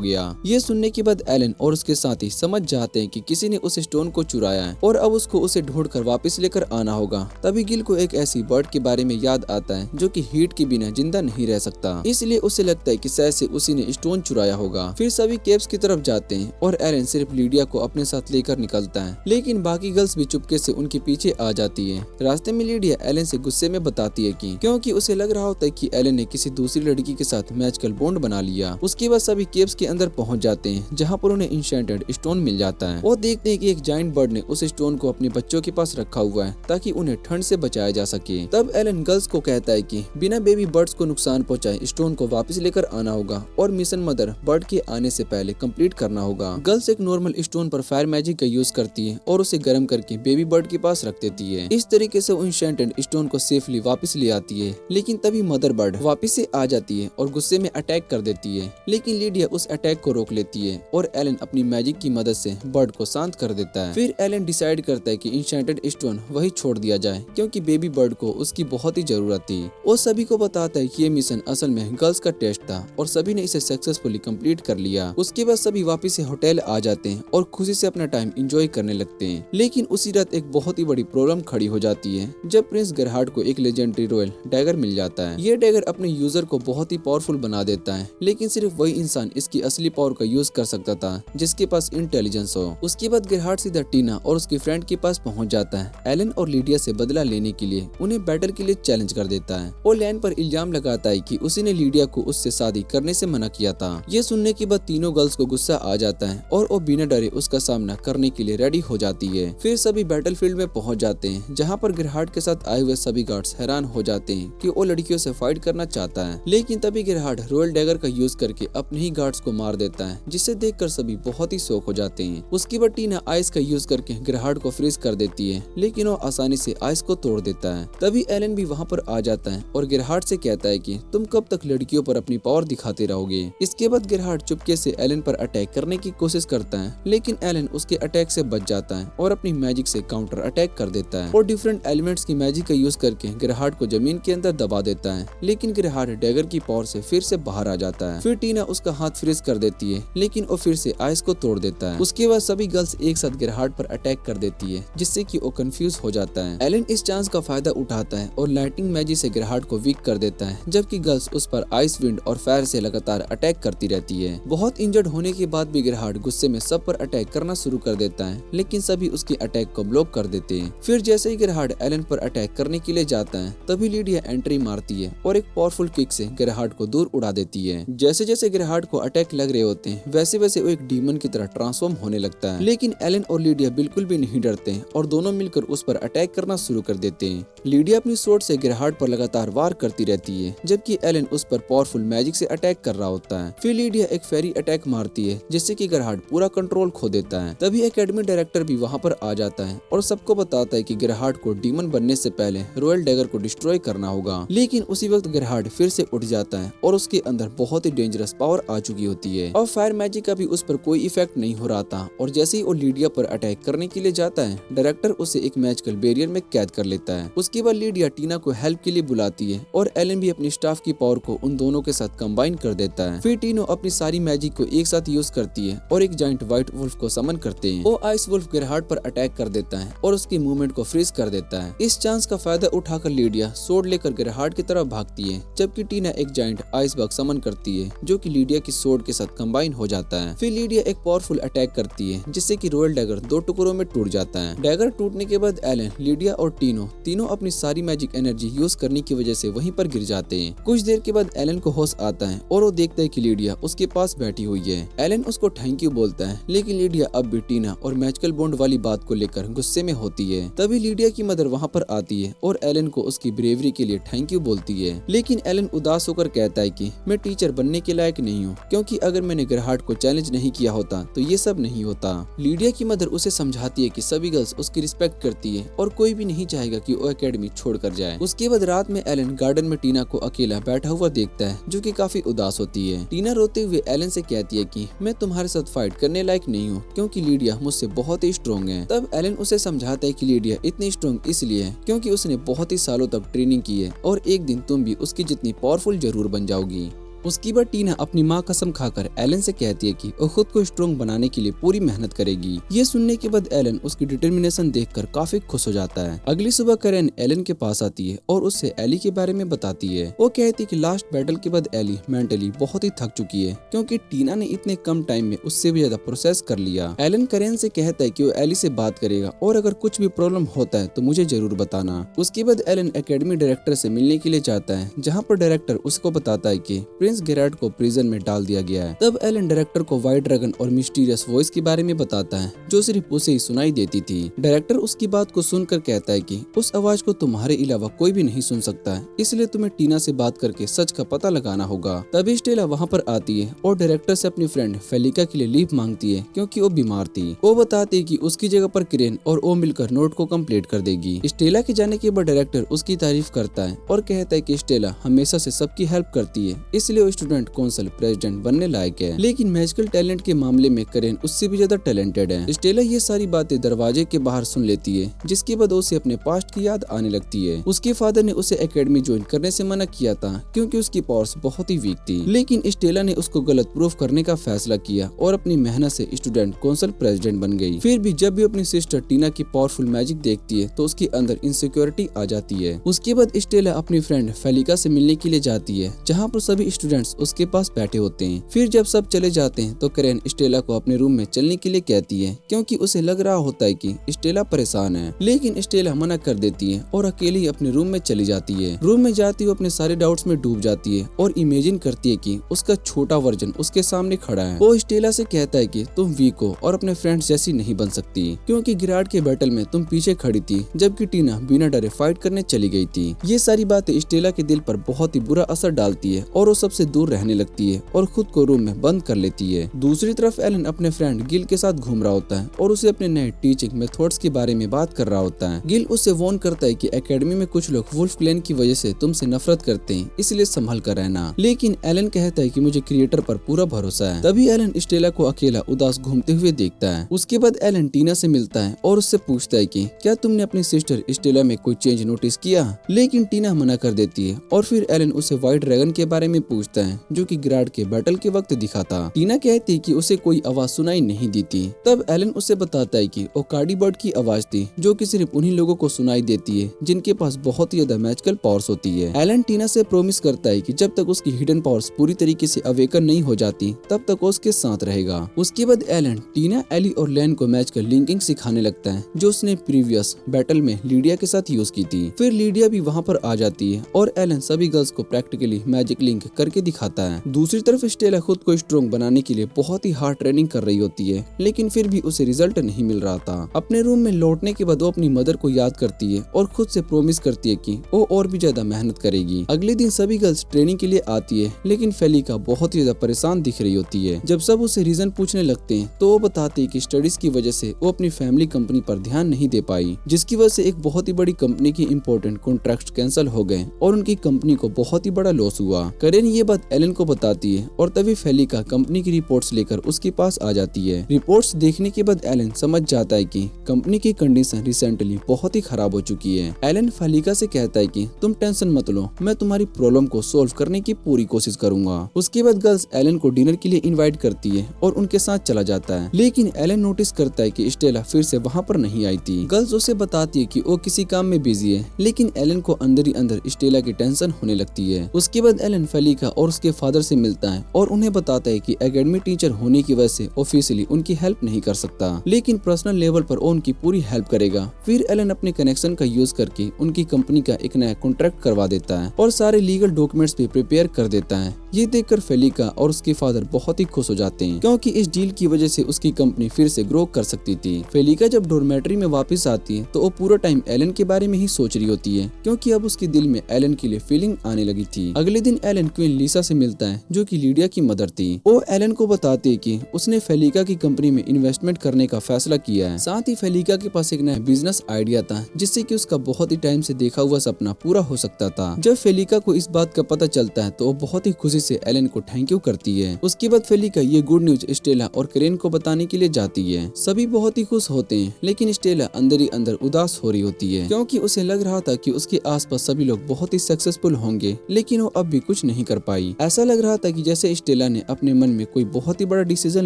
गया। ये सुनने के बाद एलन और उसके साथी समझ जाते हैं कि किसी ने उस स्टोन को चुराया है और अब उसको उसे ढूंढकर वापस लेकर आना होगा। तभी गिल को एक ऐसी बर्ड के बारे में याद आता है जो कि हीट के बिना जिंदा नहीं रह सकता, इसलिए उसे लगता है कि शायद से उसी ने स्टोन चुराया होगा। फिर सभी केव्स की तरफ जाते हैं और एलन सिर्फ लीडिया को अपने साथ लेकर निकलता है, लेकिन बाकी गर्ल्स भी चुपके से उनके पीछे आ जाती है। रास्ते में लीडिया एलन से गुस्से में बताती है कि क्योंकि उसे लग रहा होता है कि एलन ने किसी दूसरी लड़की के साथ मैजिकल बॉन्ड बना लिया। उसके बाद सभी केव्स के अंदर पहुंच जाते हैं जहाँ पर उन्हें इंशेंटेड स्टोन मिल जाता है। वो देखते हैं कि एक जायंट बर्ड ने उस स्टोन को अपने बच्चों के पास रखा हुआ है ताकि उन्हें ठंड से बचाया जा सके। तब एलन गर्ल्स को कहता है कि बिना बेबी बर्ड्स को नुकसान पहुंचाए स्टोन को वापस लेकर आना होगा और मिशन मदर बर्ड के आने से पहले कंप्लीट करना होगा। गर्ल्स एक नॉर्मल स्टोन पर फायर मैजिक का यूज करती है और उसे गर्म करके बेबी बर्ड के पास रख देती है। इस तरीके से वो इंशेंटेड स्टोन को सेफली वापस ले आती है, लेकिन तभी मदर बर्ड वापस से आ जाती है और गुस्से में अटैक कर देती है, लेकिन लीडिया उस अटैक को रोक लेती है और एलन अपनी मैजिक की मदद से बर्ड को शांत कर देता है। फिर एलन डिसाइड करता है कि इंशेंटेड स्टोन वही छोड़ दिया जाए क्योंकि बेबी बर्ड को उसकी बहुत ही जरूरत थी। वो सभी को बताता है कि ये मिशन असल में गर्ल्स का टेस्ट था और सभी ने इसे सक्सेसफुली कंप्लीट कर लिया। उसके बाद सभी वापस से होटल आ जाते हैं और खुशी से अपना टाइम एंजॉय करने लगते हैं। लेकिन उसी रात एक बहुत ही बड़ी प्रॉब्लम खड़ी हो जाती है जब प्रिंस गेरहार्ड को एक लेजेंडरी रॉयल डैगर मिल जाता है। ये डैगर अपने यूजर को बहुत ही पावरफुल बना देता है, लेकिन सिर्फ वही इंसान इसकी असली पावर का यूज कर सकता था जिसके पास इंटेलिजेंस हो। उसके बाद गेरहार्ड सीधा टीना और उसकी फ्रेंड के पास पहुंच जाता है एलन और लीडिया से बदला लेने के लिए। उन्हें बैटल के लिए चैलेंज कर देता है और लैन पर इल्जाम लगाता है कि उसी ने लीडिया को उससे शादी करने से मना किया था। ये सुनने के बाद तीनों गर्ल्स को गुस्सा आ जाता है और वो बिना डरे उसका सामना करने के लिए रेडी हो जाती है। फिर सभी बैटल फील्ड में पहुंच जाते हैं जहाँ पर गेरहार्ड के साथ आए हुए सभी गार्ड्स हैरान हो जाते हैं कि वो लड़कियों से फाइट करना चाहता है, लेकिन तभी गेरहार्ड रॉयल डैगर का यूज करके अपने ही गार्ड्स को मार देता है, जिसे देखकर सभी बहुत ही शॉक हो जाते हैं। उसके बाद टीना आइस का यूज करके गेरहार्ड को फ्रीज कर देती है, लेकिन वो आसानी से आइस को तोड़ देता है। तभी एलन भी वहाँ पर आ जाता है और गेरहार्ड से कहता है कि तुम कब तक लड़कियों पर अपनी पावर दिखाते रहोगे। इसके बाद गेरहार्ड चुपके से एलन पर अटैक करने की कोशिश करता है, लेकिन एलन उसके अटैक से बच जाता है और अपनी मैजिक से काउंटर अटैक कर देता है और डिफरेंट एलिमेंट्स की मैजिक का यूज करके गेरहार्ड को जमीन के अंदर दबा देता है, लेकिन गेरहार्ड डैगर की पावर से फिर से बाहर आ जाता है। फिर टीना उसका हाथ फ्रीज कर देती है, लेकिन वो फिर से आइस को तोड़ देता है। उसके बाद सभी गर्ल्स एक साथ गेरहार्ड पर अटैक कर देती है, जिससे कि वो कंफ्यूज हो जाता है। एलन इस चांस का फायदा उठाता है और लाइटिंग मैजिक से गेरहार्ड को वीक कर देता है, जबकि गर्ल्स उस पर आइस, विंड और फायर से लगातार अटैक करती रहती है। बहुत इंजर्ड होने के बाद भी गेरहार्ड गुस्से में सब पर अटैक करना शुरू कर देता है, लेकिन सभी उसके अटैक को ब्लॉक कर देते हैं। फिर जैसे ही गेरहार्ड एलन पर अटैक करने के लिए जाता है, तभी लीडिया एंट्री मारती है और एक पावरफुल किक से गेरहार्ड को दूर उड़ा देती है। जैसे जैसे गेरहार्ड को अटैक लग रहे होते हैं, वैसे वैसे वो एक डीमन की तरह ट्रांसफॉर्म होने लगता है, लेकिन एलन और लीडिया बिल्कुल भी नहीं डरते हैं और दोनों मिलकर उस पर अटैक करना शुरू कर देते हैं। लीडिया अपनी स्वॉर्ड से गेरहार्ड पर लगातार वार करती रहती है, जबकि एलन उस पर पावरफुल मैजिक से अटैक कर रहा होता है। फिर लीडिया एक फेरी अटैक मारती है, जिससे कि गेरहार्ड पूरा कंट्रोल खो देता है। तभी एकेडमी डायरेक्टर भी वहाँ पर आ जाता है और सबको बताता है कि गेरहार्ड को डीमन बनने से पहले रॉयल डैगर को डिस्ट्रॉय करना होगा, लेकिन उसी वक्त गेरहार्ड फिर से उठ जाता है और उसके अंदर बहुत ही डेंजरस पावर आ चुकी होती है और फायर मैजिक का भी उस पर कोई इफेक्ट नहीं हो रहा था। और जैसे ही वो लीडिया पर अटैक करने के लिए जाता है, डायरेक्टर उसे एक मैजिकल बैरियर में कैद कर लेता है। उसके बाद लीडिया टीना को हेल्प के लिए बुलाती है और एलन भी अपनी स्टाफ की पावर को उन दोनों के साथ कंबाइन कर देता है। फिर टीनो अपनी सारी मैजिक को एक साथ यूज करती है और एक जाइंट व्हाइट वुल्फ को समन करते हैं। वो आइस वुल्फ गेरहार्ड पर अटैक कर देता है और उसकी मूवमेंट को फ्रीज कर देता है। इस चांस का फायदा उठाकर लीडिया स्वॉर्ड लेकर गेरहार्ड की तरफ भागती है, जबकि टीना एक जाइंट आइस बग समन करती है, जो कि लीडिया की स्वॉर्ड के साथ कंबाइन हो जाता है। फिर लीडिया एक पावरफुल अटैक करती है, जिससे कि रॉयल डैगर दो टुकड़ों में टूट जाता है। डैगर टूटने के बाद एलन, लीडिया और टीनो तीनों अपनी सारी मैजिक एनर्जी यूज करने की वजह से वहीं पर गिर जाते हैं। कुछ देर के बाद एलन को होश आता है और वो देखता है कि लीडिया उसके पास बैठी हुई है। एलन उसको थैंक यू बोलता है, लेकिन लीडिया अब भी टीना और मैजिकल बॉन्ड वाली बात को लेकर गुस्से में होती है। तभी लीडिया की मदर वहाँ पर आती है और एलन को उसकी ब्रेवरी के लिए थैंक यू बोलती है, लेकिन एलन उदास होकर कहता है कि मैं टीचर बनने के लायक लायक नहीं हूँ, क्योंकि अगर मैंने गेरहार्ड को चैलेंज नहीं किया होता तो ये सब नहीं होता। लीडिया की मदर उसे समझाती है कि सभी गर्ल्स उसकी रिस्पेक्ट करती है और कोई भी नहीं चाहेगा कि वो एकेडमी छोड़कर जाए। उसके बाद रात में एलन गार्डन में टीना को अकेला बैठा हुआ देखता है, जो कि काफी उदास होती है। टीना रोते हुए एलन से कहती है कि मैं तुम्हारे साथ फाइट करने लायक नहीं हूँ, क्योंकि लीडिया मुझसे बहुत ही स्ट्रॉन्ग है। तब एलन उसे समझाता है कि लीडिया इतनी स्ट्रॉन्ग इसलिए है क्योंकि उसने बहुत ही सालों तक ट्रेनिंग की है और एक दिन तुम भी उसकी जितनी पावरफुल जरूर बन जाओगी। उसके बाद टीना अपनी माँ कसम खाकर एलन से कहती है कि वो खुद को स्ट्रॉन्ग बनाने के लिए पूरी मेहनत करेगी। ये सुनने के बाद एलन उसकी डिटर्मिनेशन देखकर काफी खुश हो जाता है। अगली सुबह कैरेन एलन के पास आती है और उससे एली के बारे में बताती है। वो कहती है कि लास्ट बैटल के बाद एली मेंटली बहुत ही थक चुकी है, क्योंकि टीना ने इतने कम टाइम में उससे भी ज्यादा प्रोसेस कर लिया। एलन कैरेन से कहता है कि वो एली से बात करेगा और अगर कुछ भी प्रॉब्लम होता है तो मुझे जरूर बताना। उसके बाद एलन एकेडमी डायरेक्टर से मिलने के लिए जाता है, जहाँ पर डायरेक्टर उसको बताता है कि प्रिंस गेरार्ड को प्रिजन में डाल दिया गया है। तब एलन डायरेक्टर को व्हाइट ड्रैगन और मिस्टीरियस वॉइस के बारे में बताता है, जो सिर्फ उसे ही सुनाई देती थी। डायरेक्टर उसकी बात को सुनकर कहता है कि उस आवाज को तुम्हारे अलावा कोई भी नहीं सुन सकता है, इसलिए तुम्हें टीना से बात करके सच का पता लगाना होगा। तभी स्टेला वहाँ पर आती है और डायरेक्टर से अपनी फ्रेंड फेलिका के लिए लीव मांगती है, क्योंकि वो बीमार थी। वो बताती है कि उसकी जगह पर क्रेन और वो मिलकर नोट को कंप्लीट कर देगी। स्टेला के जाने के बाद डायरेक्टर उसकी तारीफ करता है और कहता है कि स्टेला हमेशा से सबकी हेल्प करती है, इसलिए वो स्टूडेंट कौंसिल प्रेसिडेंट बनने लायक है। लेकिन मैजिकल टैलेंट के मामले में करेन उससे भी ज्यादा टैलेंटेड है। स्टेला ये सारी बातें दरवाजे के बाहर सुन लेती है, जिसके बाद उसे अपने पास्ट की याद आने लगती है। उसके फादर ने उसे एकेडमी ज्वाइन करने से मना किया था, क्योंकि उसकी पावर्स बहुत ही वीक थी। लेकिन स्टेला ने उसको गलत प्रूफ करने का फैसला किया और अपनी मेहनत से स्टूडेंट कौंसिल प्रेसिडेंट बन गई। फिर भी जब भी अपनी सिस्टर टीना की पावरफुल मैजिक देखती है तो उसके अंदर इनसिक्योरिटी आ जाती है। उसके बाद स्टेला अपनी फ्रेंड फेलिका से मिलने के लिए जाती है, जहाँ पर सभी स्टूडेंट्स उसके पास बैठे होते हैं। फिर जब सब चले जाते हैं तो करेन स्टेला को अपने रूम में चलने के लिए कहती है, क्योंकि उसे लग रहा होता है कि स्टेला परेशान है। लेकिन स्टेला मना कर देती है और अकेली अपने रूम में चली जाती है। रूम में जाती हुई अपने सारे डाउट्स में डूब जाती है और इमेजिन करती है कि उसका छोटा वर्जन उसके सामने खड़ा है। वो स्टेला से कहता है कि तुम वीक हो और अपने फ्रेंड्स जैसी नहीं बन सकती, क्योंकि गिरार्ड के बैटल में तुम पीछे खड़ी थी, जबकि टीना बिना डरे फाइट करने चली गई थी। ये सारी बातें स्टेला के दिल पर बहुत ही बुरा असर डालती है और वो सबसे दूर रहने लगती है और खुद को रूम में बंद कर लेती है। दूसरी तरफ एलन अपने फ्रेंड गिल के साथ घूम रहा होता है और उसे अपने नए टीचिंग मेथड्स के बारे में बात कर रहा होता है। गिल उससे वार्न करता है कि एकेडमी में कुछ लोग वुल्फ क्लैन की वजह से तुमसे नफरत करते हैं, इसलिए संभल कर रहना। लेकिन एलन कहता है कि मुझे क्रिएटर पर पूरा भरोसा है। तभी एलन स्टेला को अकेला उदास घूमते हुए देखता है। उसके बाद एलन टीना से मिलता है और उससे पूछता है कि क्या तुमने अपनी सिस्टर स्टेला में कोई चेंज नोटिस किया? लेकिन टीना मना कर देती है और फिर एलन उसे व्हाइट ड्रैगन के बारे में पूछता है, जो कि गिरार्ड के बैटल के वक्त दिखा था। टीना कहती है कि उसे कोई आवाज सुनाई नहीं दी थी। तब एलन उसे बताता है कि वो कार्डी बर्ड की आवाज थी, जो कि सिर्फ उन्हीं लोगों को सुनाई देती है जिनके पास बहुत ही ज्यादा मैजिकल पावर्स होती है। एलन टीना से प्रॉमिस करता है कि जब तक उसकी हिडन पावर्स पूरी तरीके से अवेकन नहीं हो जाती तब तक वो उसके साथ रहेगा। उसके बाद एलन टीना, एली और लैन को मैजिकल लिंकिंग सिखाने लगता है, जो उसने प्रीवियस बैटल में लीडिया के साथ यूज की थी। फिर लीडिया भी वहाँ पर आ जाती है और एलन सभी गर्ल्स को प्रैक्टिकली मैजिक लिंक करके दिखाता है। दूसरी तरफ स्टेला खुद को स्ट्रॉन्ग बनाने के लिए बहुत ही हार्ड ट्रेनिंग कर रही होती है, लेकिन फिर भी उसे रिजल्ट नहीं मिल रहा था। अपने रूम में लौटने के बाद वो अपनी मदर को याद करती है और खुद से प्रॉमिस करती है कि वो और भी ज्यादा मेहनत करेगी। अगले दिन सभी गर्ल्स ट्रेनिंग के लिए आती है, लेकिन फेलिका बहुत ही ज्यादा परेशान दिख रही होती है। जब सब उसे रीजन पूछने लगते हैं तो वो बताती है कि स्टडीज की वजह से वो अपनी फैमिली कंपनी पर ध्यान नहीं दे पाई, जिसकी वजह से एक बहुत ही बड़ी कंपनी की इंपॉर्टेंट कॉन्ट्रैक्ट कैंसिल हो गए और उनकी कंपनी को बहुत ही बड़ा लॉस हुआ। करेन ये बात एलन को बताती है और तभी फेलिका कंपनी की रिपोर्ट्स लेकर उसके पास आ जाती है। रिपोर्ट्स देखने के बाद एलन समझ जाता है कि कंपनी की कंडीशन रिसेंटली बहुत ही खराब हो चुकी है। एलन फेलिका से कहता है कि तुम टेंशन मत लो, मैं तुम्हारी प्रॉब्लम को सॉल्व करने की पूरी कोशिश करूंगा। उसके बाद गर्ल्स एलन को डिनर के लिए इनवाइट करती है और उनके साथ चला जाता है, लेकिन एलन नोटिस करता है कि स्टेला फिर से वहाँ पर नहीं आई थी। गर्ल्स उसे बताती है कि वो किसी काम में बिजी है, लेकिन एलन को अंदर ही अंदर स्टेला की टेंशन होने लगती है। उसके बाद एलन फेलिका और उसके फादर से मिलता है और उन्हें बताता है कि एकेडमी टीचर होने की वजह से ऑफिशियली उनकी हेल्प नहीं कर सकता, लेकिन पर्सनल लेवल पर वो उनकी पूरी हेल्प करेगा। फिर एलन अपने कनेक्शन का यूज करके उनकी कंपनी का एक नया कॉन्ट्रैक्ट करवा देता है और सारे लीगल डॉक्यूमेंट्स भी प्रिपेयर कर देता है। ये देखकर फेलिका और उसके फादर बहुत ही खुश हो जाते हैं, क्योंकि इस डील की वजह से उसकी कंपनी फिर से ग्रो कर सकती थी। फेलिका जब डॉर्मेट्री में वापस आती है तो वो पूरा टाइम एलन के बारे में ही सोच रही होती है, क्योंकि अब उसके दिल में एलन के लिए फीलिंग आने लगी थी। अगले दिन एलन क्वीन लिसा से मिलता है जो कि लीडिया की मदर थी। वो एलन को बताती है कि उसने फेलिका की कंपनी में इन्वेस्टमेंट करने का फैसला किया है। साथ ही फेलिका के पास एक नया बिजनेस आइडिया था जिससे कि उसका बहुत ही टाइम से देखा हुआ सपना पूरा हो सकता था। जब फेलिका को इस बात का पता चलता है तो वो बहुत ही खुशी से एलन को थैंक यू करती है। उसके बाद फेलिका ये गुड न्यूज स्टेला और करेन को बताने के लिए जाती है। सभी बहुत ही खुश होते हैं लेकिन स्टेला अंदर ही अंदर उदास हो रही होती है क्योंकि उसे लग रहा था कि उसके आसपास सभी लोग बहुत ही सक्सेसफुल होंगे लेकिन वो अब भी कुछ नहीं कर पाई। ऐसा लग रहा था कि जैसे स्टेला ने अपने मन में कोई बहुत ही बड़ा डिसीजन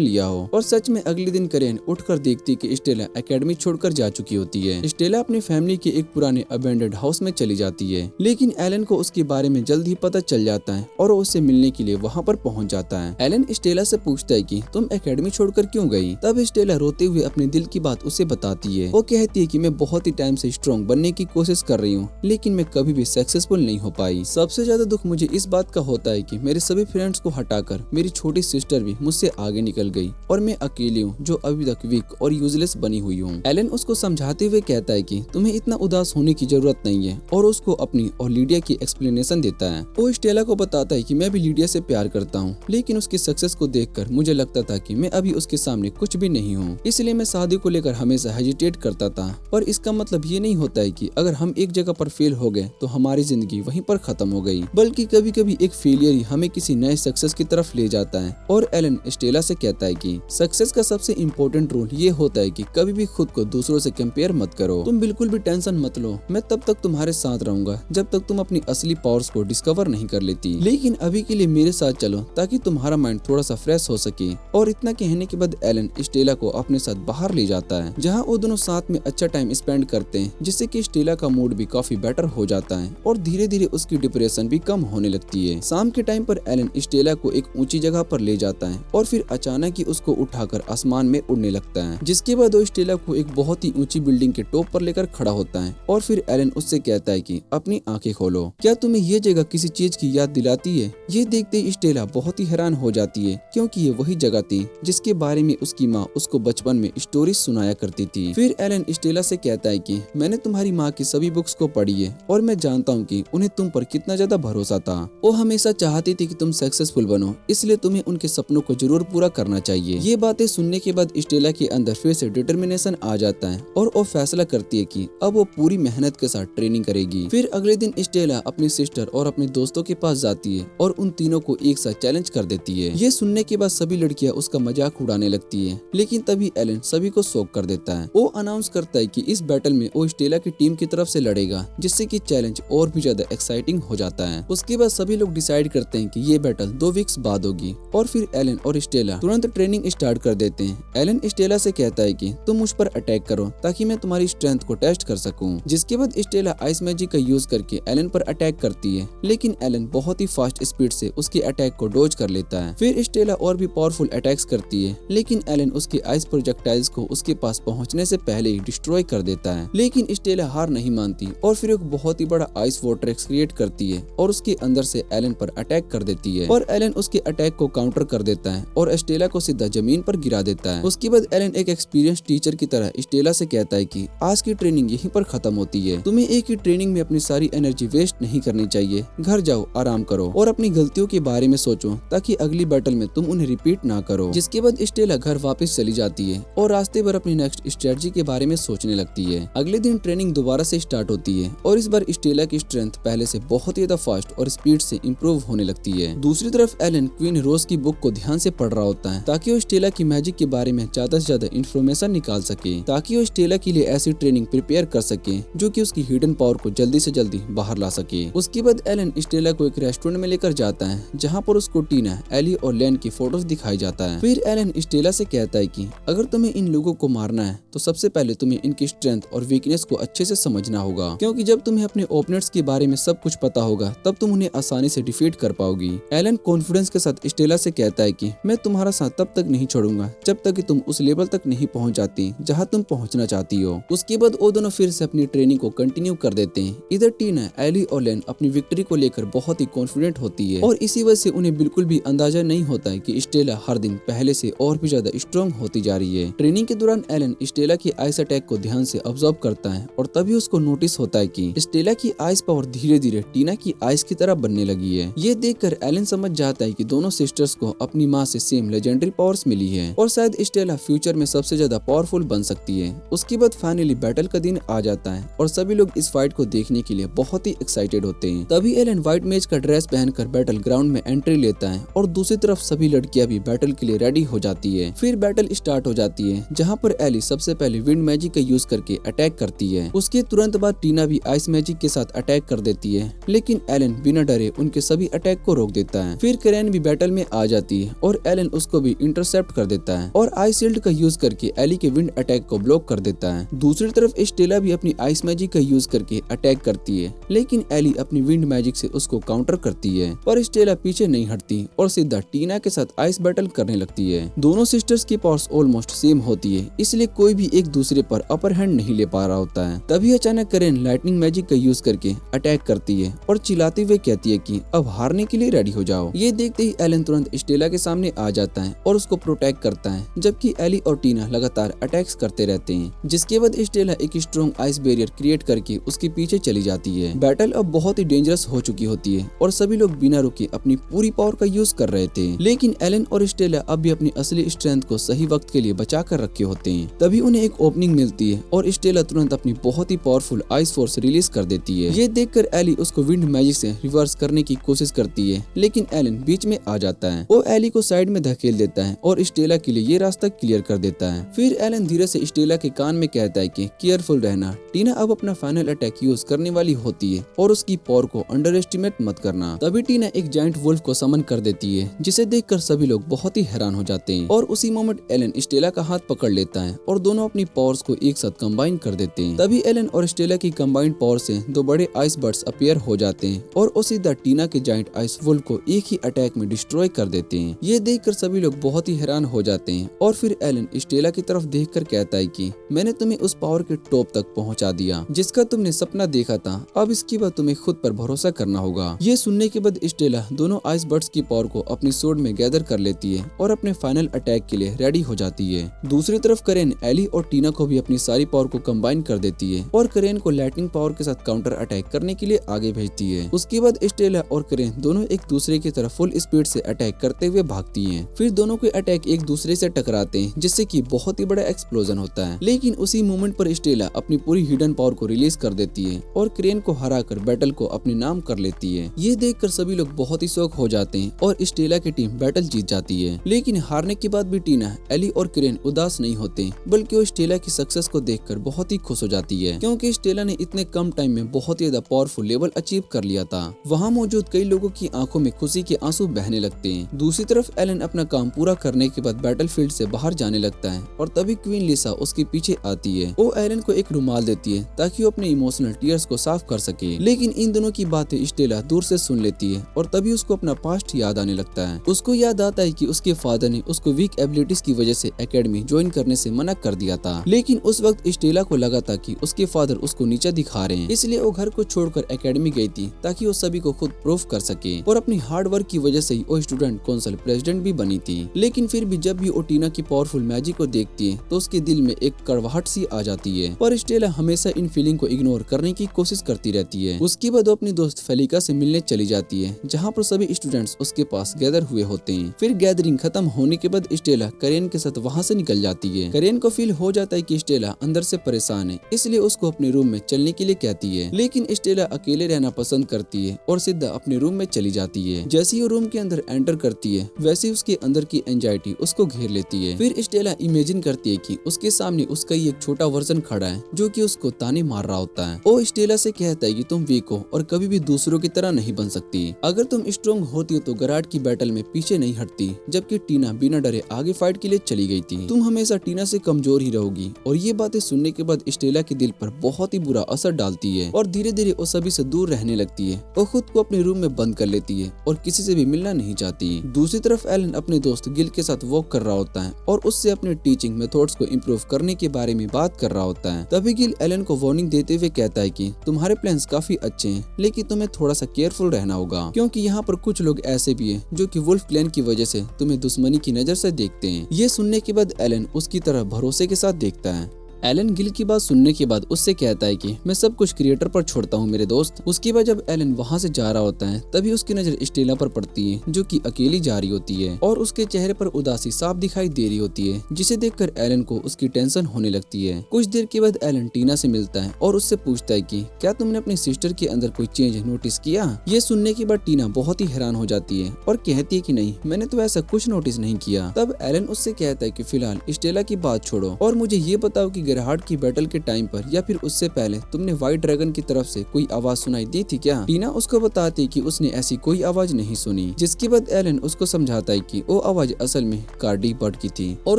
लिया हो। और सच में अगले दिन करेन उठकर देखती कि स्टेला एकेडमी छोड़कर जा चुकी होती है। स्टेला अपनी फैमिली के एक पुराने अबेंडेड हाउस में चली जाती है लेकिन एलन को उसके बारे में जल्द ही पता चल जाता है और वो उससे मिलने के लिए वहाँ पर पहुँच जाता है। एलन स्टेला से पूछता है कि तुम एकेडमी छोड़कर क्यों गई? तब स्टेला रोते हुए अपने दिल की बात उसे बताती है। वो कहती है कि मैं बहुत ही टाइम से स्ट्रॉन्ग बनने की कोशिश कर रही हूँ लेकिन मैं कभी भी सक्सेसफुल नहीं हो पाई। सबसे ज्यादा दुख मुझे इस बात का होता है कि मेरे सभी फ्रेंड्स को हटाकर मेरी छोटी सिस्टर भी मुझसे आगे निकल गई और मैं अकेली हूँ जो अभी तक वीक और यूजलेस बनी हुई हूँ। एलन उसको समझाते हुए कहता है कि तुम्हें इतना उदास होने की जरूरत नहीं है और उसको अपनी और लीडिया की एक्सप्लेनेशन देता है। वो स्टेला को बताता है कि मैं भी लीडिया से प्यार करता हूँ लेकिन उसकी सक्सेस को देखकर मुझे लगता था कि मैं अभी उसके सामने कुछ भी नहीं हूँ, इसलिए मैं शादी को लेकर हमेशा हेजिटेट करता था। पर इसका मतलब ये नहीं होता है कि अगर हम एक जगह पर फेल हो गए तो हमारी जिंदगी वहीं पर खत्म हो गई, बल्कि कभी कभी एक फेलियर ही हमें किसी नए सक्सेस की तरफ ले जाता है। और एलन स्टेला से कहता है कि सक्सेस का सबसे इम्पोर्टेंट रूल ये होता है कि कभी भी खुद को दूसरों से कंपेयर मत करो। तुम बिल्कुल भी टेंशन मत लो, मैं तब तक तुम्हारे साथ रहूंगा जब तक तुम अपनी असली पावर्स को डिस्कवर नहीं कर लेती, लेकिन अभी के लिए मेरे साथ चलो ताकि तुम्हारा माइंड थोड़ा सा फ्रेश हो सके। और इतना कहने के बाद एलन स्टेला को अपने साथ बाहर ले जाता है जहाँ वो दोनों साथ में अच्छा टाइम स्पेंड करते हैं जिससे कि स्टेला का मूड भी काफी बेटर हो जाता है और धीरे धीरे उसकी डिप्रेशन भी कम होने लगती है। शाम के टाइम पर एलन स्टेला को एक ऊंची जगह पर ले जाता है और फिर अचानक ही उसको उठाकर आसमान में उड़ने लगता है, जिसके बाद वो स्टेला को एक बहुत ही ऊंची बिल्डिंग के टॉप पर लेकर खड़ा होता है। और फिर एलन उससे कहता है कि अपनी आंखें खोलो, क्या तुम्हें ये जगह किसी चीज की याद दिलाती है? ये देखते ही स्टेला बहुत ही हैरान हो जाती है क्योंकि ये वही जगह थी जिसके बारे में उसकी माँ उसको बचपन में स्टोरी सुनाया करती थी। फिर एलन स्टेला से कहता है कि मैंने तुम्हारी माँ की सभी बुक्स को पढ़ी है और मैं जानता हूँ कि उन्हें तुम पर कितना ज्यादा भरोसा था। वो हमेशा चाहती थी कि तुम सक्सेसफुल बनो, इसलिए तुम्हें उनके सपनों को जरूर पूरा करना चाहिए। ये बातें सुनने के बाद स्टेला के अंदर फिर से डिटर्मिनेशन आ जाता है और वो फैसला करती है कि अब वो पूरी मेहनत के साथ ट्रेनिंग करेगी। फिर अगले दिन स्टेला अपनी सिस्टर और अपने दोस्तों के पास जाती है और उन तीनों को एक साथ चैलेंज कर देती है। ये सुनने के बाद सभी लड़कियां उसका मजाक उड़ाने लगती है, लेकिन तभी एलन सभी को शॉक कर देता है। वो अनाउंस करता है कि इस बैटल में वो स्टेला की टीम की तरफ से लड़ेगा, जिससे कि चैलेंज और भी ज्यादा एक्साइटिंग हो जाता है। उसके बाद सभी लोग डिसाइड करते हैं कि ये बैटल 2 वीक्स बाद होगी और फिर एलन और स्टेला तुरंत ट्रेनिंग स्टार्ट कर देते हैं। एलन स्टेला से कहता है कि तुम मुझ पर अटैक करो ताकि मैं तुम्हारी स्ट्रेंथ को टेस्ट कर सकूं। जिसके बाद स्टेला आइस मैजिक का यूज करके एलन पर अटैक करती है, लेकिन एलन बहुत ही फास्ट स्पीड से उसके अटैक को डॉज कर लेता है। फिर स्टेला और भी पावरफुल अटैक्स करती है, लेकिन एलन उसके आइस प्रोजेक्टाइल्स को उसके पास पहुंचने से पहले ही डिस्ट्रॉय कर देता है। लेकिन स्टेला हार नहीं मानती और फिर एक बहुत ही बड़ा आइस वोर्टेक्स क्रिएट करती है और उसके अंदर से एलन पर अटैक कर देती है और एलन उसके अटैक को काउंटर कर देता है और स्टेला को सीधा जमीन पर गिरा देता है। उसके बाद एलन एक एक्सपीरियंस टीचर की तरह स्टेला से कहता है कि आज की ट्रेनिंग यहीं पर खत्म होती है, तुम्हें एक ही ट्रेनिंग में अपनी सारी एनर्जी वेस्ट नहीं करनी चाहिए। घर जाओ, आराम करो और अपनी गलतियों के बारे में सोचो ताकि अगली बैटल में तुम उन्हें रिपीट ना करो। जिसके बाद स्टेला घर वापस चली जाती है और रास्ते भर अपनी नेक्स्ट स्ट्रेटजी के बारे में सोचने लगती है। अगले दिन ट्रेनिंग दोबारा से स्टार्ट होती है और इस बार स्टेला की स्ट्रेंथ पहले से बहुत ही ज्यादा फास्ट और स्पीड से इम्प्रूव होने लगती है। दूसरी तरफ एलन क्वीन रोज की बुक को ध्यान से पढ़ रहा होता है ताकि वो स्टेला की मैजिक के बारे में ज्यादा से ज्यादा इन्फॉर्मेशन निकाल सके, ताकि वो स्टेला के लिए ऐसी ट्रेनिंग प्रिपेयर कर सके जो कि उसकी हिडन पावर को जल्दी से जल्दी बाहर ला सके। उसके बाद एलन स्टेला को एक रेस्टोरेंट में लेकर जाता है जहाँ पर उसको टीना, एली और लेन की फोटोज दिखाई जाता है। फिर एलन स्टेला से कहता है कि अगर तुम्हें इन लोगों को मारना है तो सबसे पहले तुम्हें इनकी स्ट्रेंथ और वीकनेस को अच्छे से समझना होगा, क्योंकि जब तुम्हें अपने ओपोनेंट्स के बारे में सब कुछ पता होगा तब तुम उन्हें आसानी से डिफीट कर पाओगी। एलन कॉन्फिडेंस के साथ स्टेला से कहता है कि मैं तुम्हारा साथ तब तक नहीं छोड़ूंगा जब तक कि तुम उस लेवल तक नहीं पहुंच जाती जहां तुम पहुंचना चाहती हो। उसके बाद वो दोनों फिर से अपनी ट्रेनिंग को कंटिन्यू कर देते हैं। इधर टीना, एली और लेन अपनी विक्ट्री को लेकर बहुत ही कॉन्फिडेंट होती है और इसी वजह से उन्हें बिल्कुल भी अंदाजा नहीं होता है कि स्टेला हर दिन पहले से और भी ज्यादा स्ट्रॉन्ग होती जा रही है। ट्रेनिंग के दौरान एलन स्टेला की आइस अटैक को ध्यान से ऑब्जर्व करता है और तभी उसको नोटिस होता है कि स्टेला की आइस पावर धीरे धीरे टीना की आइस की तरह बनने लगी है। ये देखकर एलन समझ जाता है कि दोनों सिस्टर्स को अपनी माँ से सेम लेजेंडरी पावर्स मिली है और शायद स्टेला फ्यूचर में सबसे ज्यादा पावरफुल बन सकती है। उसके बाद फाइनली बैटल का दिन आ जाता है और सभी लोग इस फाइट को देखने के लिए बहुत ही एक्साइटेड होते हैं। तभी एलन व्हाइट मेज का ड्रेस पहनकर बैटल ग्राउंड में एंट्री लेता है और दूसरी तरफ सभी लड़कियां भी बैटल के लिए रेडी हो जाती है। फिर बैटल स्टार्ट हो जाती है जहाँ पर एली सबसे पहले विंड मैजिक का यूज करके अटैक करती है। उसके तुरंत बाद टीना भी आइस मैजिक के साथ अटैक कर देती है, लेकिन एलन बिना डरे उनके सभी अटैक को रोक देता है। फिर करेन भी बैटल में आ जाती है और एलन उसको भी इंटरसेप्ट कर देता है और आइस शील्ड का यूज करके एली के विंड अटैक को ब्लॉक कर देता है। दूसरी तरफ स्टेला भी अपनी आइस मैजिक का यूज करके अटैक करती है, लेकिन एली अपनी विंड मैजिक से उसको काउंटर करती है। पर स्टेला पीछे नहीं हटती और सीधा टीना के साथ आइस बैटल करने लगती है। दोनों सिस्टर्स की पावर्स ऑलमोस्ट सेम होती है, इसलिए कोई भी एक दूसरे पर अपर हैंड नहीं ले पा रहा होता है। तभी अचानक करेन लाइटनिंग मैजिक का यूज करके अटैक करती है और चिल्लाते हुए कहती है कि अब हारने के लिए रेडी हो जाओ। ये देखते ही एलन तुरंत स्टेला के सामने आ जाता है और उसको प्रोटेक्ट करता है, जबकि एली और टीना लगातार अटैक्स करते रहते हैं। जिसके बाद स्टेला एक स्ट्रॉन्ग आइस बैरियर क्रिएट करके उसके पीछे चली जाती है। बैटल अब बहुत ही डेंजरस हो चुकी होती है और सभी लोग बिना रुके अपनी पूरी पावर का यूज कर रहे थे, लेकिन एलन और स्टेला अब भी अपनी असली स्ट्रेंथ को सही वक्त के लिए बचा कर रखे होते हैं। तभी उन्हें एक ओपनिंग मिलती है और स्टेला तुरंत अपनी बहुत ही पावरफुल आइस फोर्स रिलीज कर देती है। ये देखकर एली उसको विंड मैजिक से रिवर्स करने की कोशिश करती है, लेकिन एलन बीच में आ जाता है। वो एली को साइड में धकेल देता है और स्टेला के लिए ये रास्ता क्लियर कर देता है। फिर एलन धीरे से स्टेला के कान में कहता है कि केयरफुल रहना, टीना अब अपना फाइनल अटैक यूज करने वाली होती है और उसकी पावर को अंडर एस्टिमेट मत करना। तभी टीना एक जायंट वुल्फ को समन कर देती है, जिसे देखकर सभी लोग बहुत ही हैरान हो जाते हैं और उसी मोमेंट एलन स्टेला का हाथ पकड़ लेता है और दोनों अपनी पावर्स को एक साथ कंबाइन कर देते हैं। तभी एलन और स्टेला की कंबाइंड पावर से दो बड़े आइस बर्ड्स अपीयर हो जाते हैं और वो सीधा टीना के जायंट आइस वुल्फ को एक ही अटैक में डिस्ट्रॉय कर देते हैं। ये देखकर सभी लोग बहुत ही हैरान हो जाते हैं और फिर एलन स्टेला की तरफ देखकर कहता है कि मैंने तुम्हें उस पावर के टॉप तक पहुंचा दिया जिसका तुमने सपना देखा था, अब इसके बाद तुम्हें खुद पर भरोसा करना होगा। ये सुनने के बाद स्टेला दोनों आइस बर्ड्स की पावर को अपनी सोर्ड में गैदर कर लेती है और अपने फाइनल अटैक के लिए रेडी हो जाती है। दूसरी तरफ करेन एली और टीना को भी अपनी सारी पावर को कंबाइन कर देती है और करेन को लाइटनिंग पावर के साथ काउंटर अटैक करने के लिए आगे भेजती है। उसके बाद स्टेला और करेन दोनों एक दूसरे की तरफ फुल स्पीड से अटैक करते हुए भागती हैं। फिर दोनों के अटैक एक दूसरे से टकराते हैं, जिससे कि बहुत ही बड़ा एक्सप्लोजन होता है। लेकिन उसी मोमेंट पर स्टेला अपनी पूरी हिडन पावर को रिलीज कर देती है और करेन को हराकर बैटल को अपने नाम कर लेती है। ये देखकर सभी लोग बहुत ही शॉक हो जाते हैं और स्टेला की टीम बैटल जीत जाती है। लेकिन हारने के बाद भी टीना, एली और करेन उदास नहीं होते, बल्कि वो स्टेला की सक्सेस को देखकर बहुत ही खुश हो जाती है, क्योंकि स्टेला ने इतने कम टाइम में बहुत ही ज्यादा पावरफुल लेवल अचीव कर लिया था। वहाँ मौजूद कई लोगों की आंखों में खुशी के आंसू बहने लगते हैं। दूसरी तरफ एलन अपना काम पूरा करने के बाद बैटलफील्ड से बाहर जाने लगता है और तभी क्वीन लिसा उसके पीछे आती है। वो एलन को एक रुमाल देती है ताकि वो अपने इमोशनल टीयर्स को साफ कर सके, लेकिन इन दोनों की बातें स्टेला दूर से सुन लेती है और तभी उसको अपना पास्ट याद आने लगता है। उसको याद आता है कि उसके फादर ने उसको वीक एबिलिटीज की वजह से एकेडमी ज्वाइन करने से मना कर दिया था, लेकिन उस वक्त स्टेला को लगा था कि उसके फादर उसको नीचा दिखा रहे हैं, इसलिए वो घर को छोड़कर एकेडमी गई थी ताकि वो सभी को खुद प्रूफ कर सके और अपनी हार्ड वर्क की वजह से ही वो स्टूडेंट काउंसिल प्रेसिडेंट भी बनी थी। लेकिन फिर भी जब भी वो टीना की पावरफुल मैजिक को देखती है तो उसके दिल में एक कड़वाहट सी आ जाती है, पर स्टेला हमेशा इन फीलिंग को इग्नोर करने की कोशिश करती रहती है। उसके बाद वो अपनी दोस्त फेलिका से मिलने चली जाती है, जहाँ पर सभी स्टूडेंट्स उसके पास गैदर हुए होते हैं। फिर गैदरिंग खत्म होने के बाद स्टेला करेन के साथ वहाँ से निकल जाती है। करेन को फील हो जाता है कि स्टेला अंदर से परेशान है, इसलिए उसको अपने रूम में चलने के लिए कहती है, लेकिन स्टेला अकेले रहना पसंद करती है और सीधा अपने रूम में चली जाती है। जैसे ही वो रूम के अंदर एंटर करती है, वैसे उसके अंदर की एंजाइटी उसको घेर लेती है। फिर स्टेला इमेजिन करती है कि उसके सामने उसका ही एक छोटा वर्जन खड़ा है जो कि उसको ताने मार रहा होता है। वो स्टेला से कहता है कि तुम वीक हो और कभी भी दूसरों की तरह नहीं बन सकती। अगर तुम स्ट्रॉन्ग होती तो गराड की बैटल में पीछे नहीं हटती, जबकि टीना बिना डरे आगे फाइट के लिए चली गई थी। तुम हमेशा टीना से कमजोर ही रहोगी। और ये बातें सुनने के बाद स्टेला के दिल पर बहुत ही बुरा असर डालती है और धीरे धीरे वो सभी से दूर रहने लगती है। वो खुद को अपने रूम में बंद कर लेती है और किसी से भी मिलना नहीं चाहती। दूसरी तरफ एलन अपने दोस्त गिल के साथ वॉक कर रहा होता है और उससे अपने टीचिंग मेथड्स को इम्प्रूव करने के बारे में बात कर रहा होता है। तभी गिल एलन को वार्निंग देते हुए कहता है कि तुम्हारे प्लान्स काफी अच्छे हैं, लेकिन तुम्हें थोड़ा सा केयरफुल रहना होगा, क्योंकि यहाँ पर कुछ लोग ऐसे भी हैं जो कि वुल्फ क्लैन की वजह से तुम्हें दुश्मनी की नजर से देखते हैं। ये सुनने के बाद एलन उसकी तरफ भरोसे के साथ देखता है एलन गिल की बात सुनने के बाद उससे कहता है कि मैं सब कुछ क्रिएटर पर छोड़ता हूँ मेरे दोस्त। उसके बाद जब एलन वहाँ से जा रहा होता है तभी उसकी नजर स्टेला पर पड़ती है जो कि अकेली जा रही होती है और उसके चेहरे पर उदासी साफ दिखाई दे रही होती है, जिसे देखकर एलन को उसकी टेंशन होने लगती है। कुछ देर के बाद एलन टीना से मिलता है और उससे पूछता है कि क्या तुमने अपनी सिस्टर के अंदर कोई चेंज नोटिस किया। ये सुनने के बाद टीना बहुत ही हैरान हो जाती है और कहती है कि नहीं, मैंने तो ऐसा कुछ नोटिस नहीं किया। तब एलन उससे कहता है कि फिलहाल स्टेला की बात छोड़ो और मुझे ये बताओ कि गेरहार्ड की बैटल के टाइम पर या फिर उससे पहले तुमने व्हाइट ड्रैगन की तरफ से कोई आवाज सुनाई दी थी क्या। टीना उसको बताती है कि उसने ऐसी कोई आवाज नहीं सुनी, जिसके बाद एलन उसको समझाता है कि वो आवाज असल में कार्डी बर्ड की थी और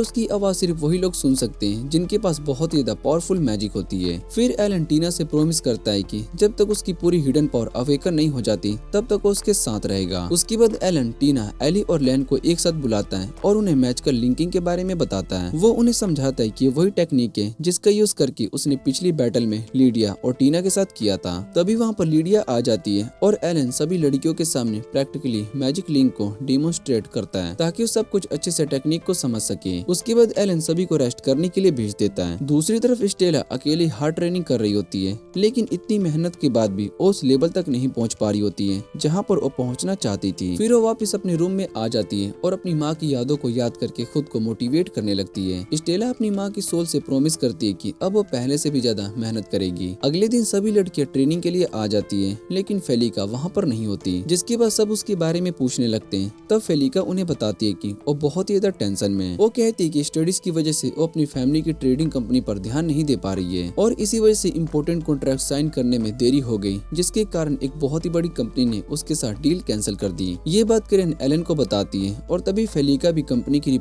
उसकी आवाज सिर्फ वही लोग सुन सकते हैं जिनके पास बहुत ही ज्यादा पावरफुल मैजिक होती है। फिर एलन टीना से प्रॉमिस करता है कि जब तक उसकी पूरी हिडन पावर अवेकन नहीं हो जाती तब तक वो उसके साथ रहेगा। उसके बाद एलन टीना, एली और लैन को एक साथ बुलाता है और उन्हें मैजिकल लिंकिंग के बारे में बताता है। वो उन्हें समझाता है कि वही टेक्निक है जिसका यूज करके उसने पिछली बैटल में लीडिया और टीना के साथ किया था। तभी वहाँ पर लीडिया आ जाती है और एलन सभी लड़कियों के सामने प्रैक्टिकली मैजिक लिंक को डेमोन्स्ट्रेट करता है ताकि वो सब कुछ अच्छे से टेक्निक को समझ सके। उसके बाद एलन सभी को रेस्ट करने के लिए भेज देता है। दूसरी तरफ स्टेला अकेली हार्ड ट्रेनिंग कर रही होती है, लेकिन इतनी मेहनत के बाद भी वो उस लेवल तक नहीं पहुंच पा रही होती है जहां पर वो पहुंचना चाहती थी। फिर वो वापस अपने रूम में आ जाती है और अपनी माँ की यादों को याद करके खुद को मोटिवेट करने लगती है। स्टेला अपनी माँ की सोल से प्रॉमिस करती है कि अब वो पहले से भी ज्यादा मेहनत करेगी। अगले दिन सभी लड़कियां ट्रेनिंग के लिए आ जाती है, लेकिन फेलिका वहाँ पर नहीं होती, जिसके बाद सब उसके बारे में पूछने लगते हैं। तब फेलिका उन्हें बताती है कि वो बहुत ही ज्यादा टेंशन में है। वो कहती है कि स्टडीज की वजह से वो अपनी फैमिली की ट्रेडिंग कंपनी पर ध्यान नहीं दे पा रही है और इसी वजह से इम्पोर्टेंट कॉन्ट्रैक्ट साइन करने में देरी हो गई, जिसके कारण एक बहुत ही बड़ी कंपनी ने उसके साथ डील कैंसिल कर दी। ये बात करेन एलन को बताती है और तभी फेलिका भी कंपनी की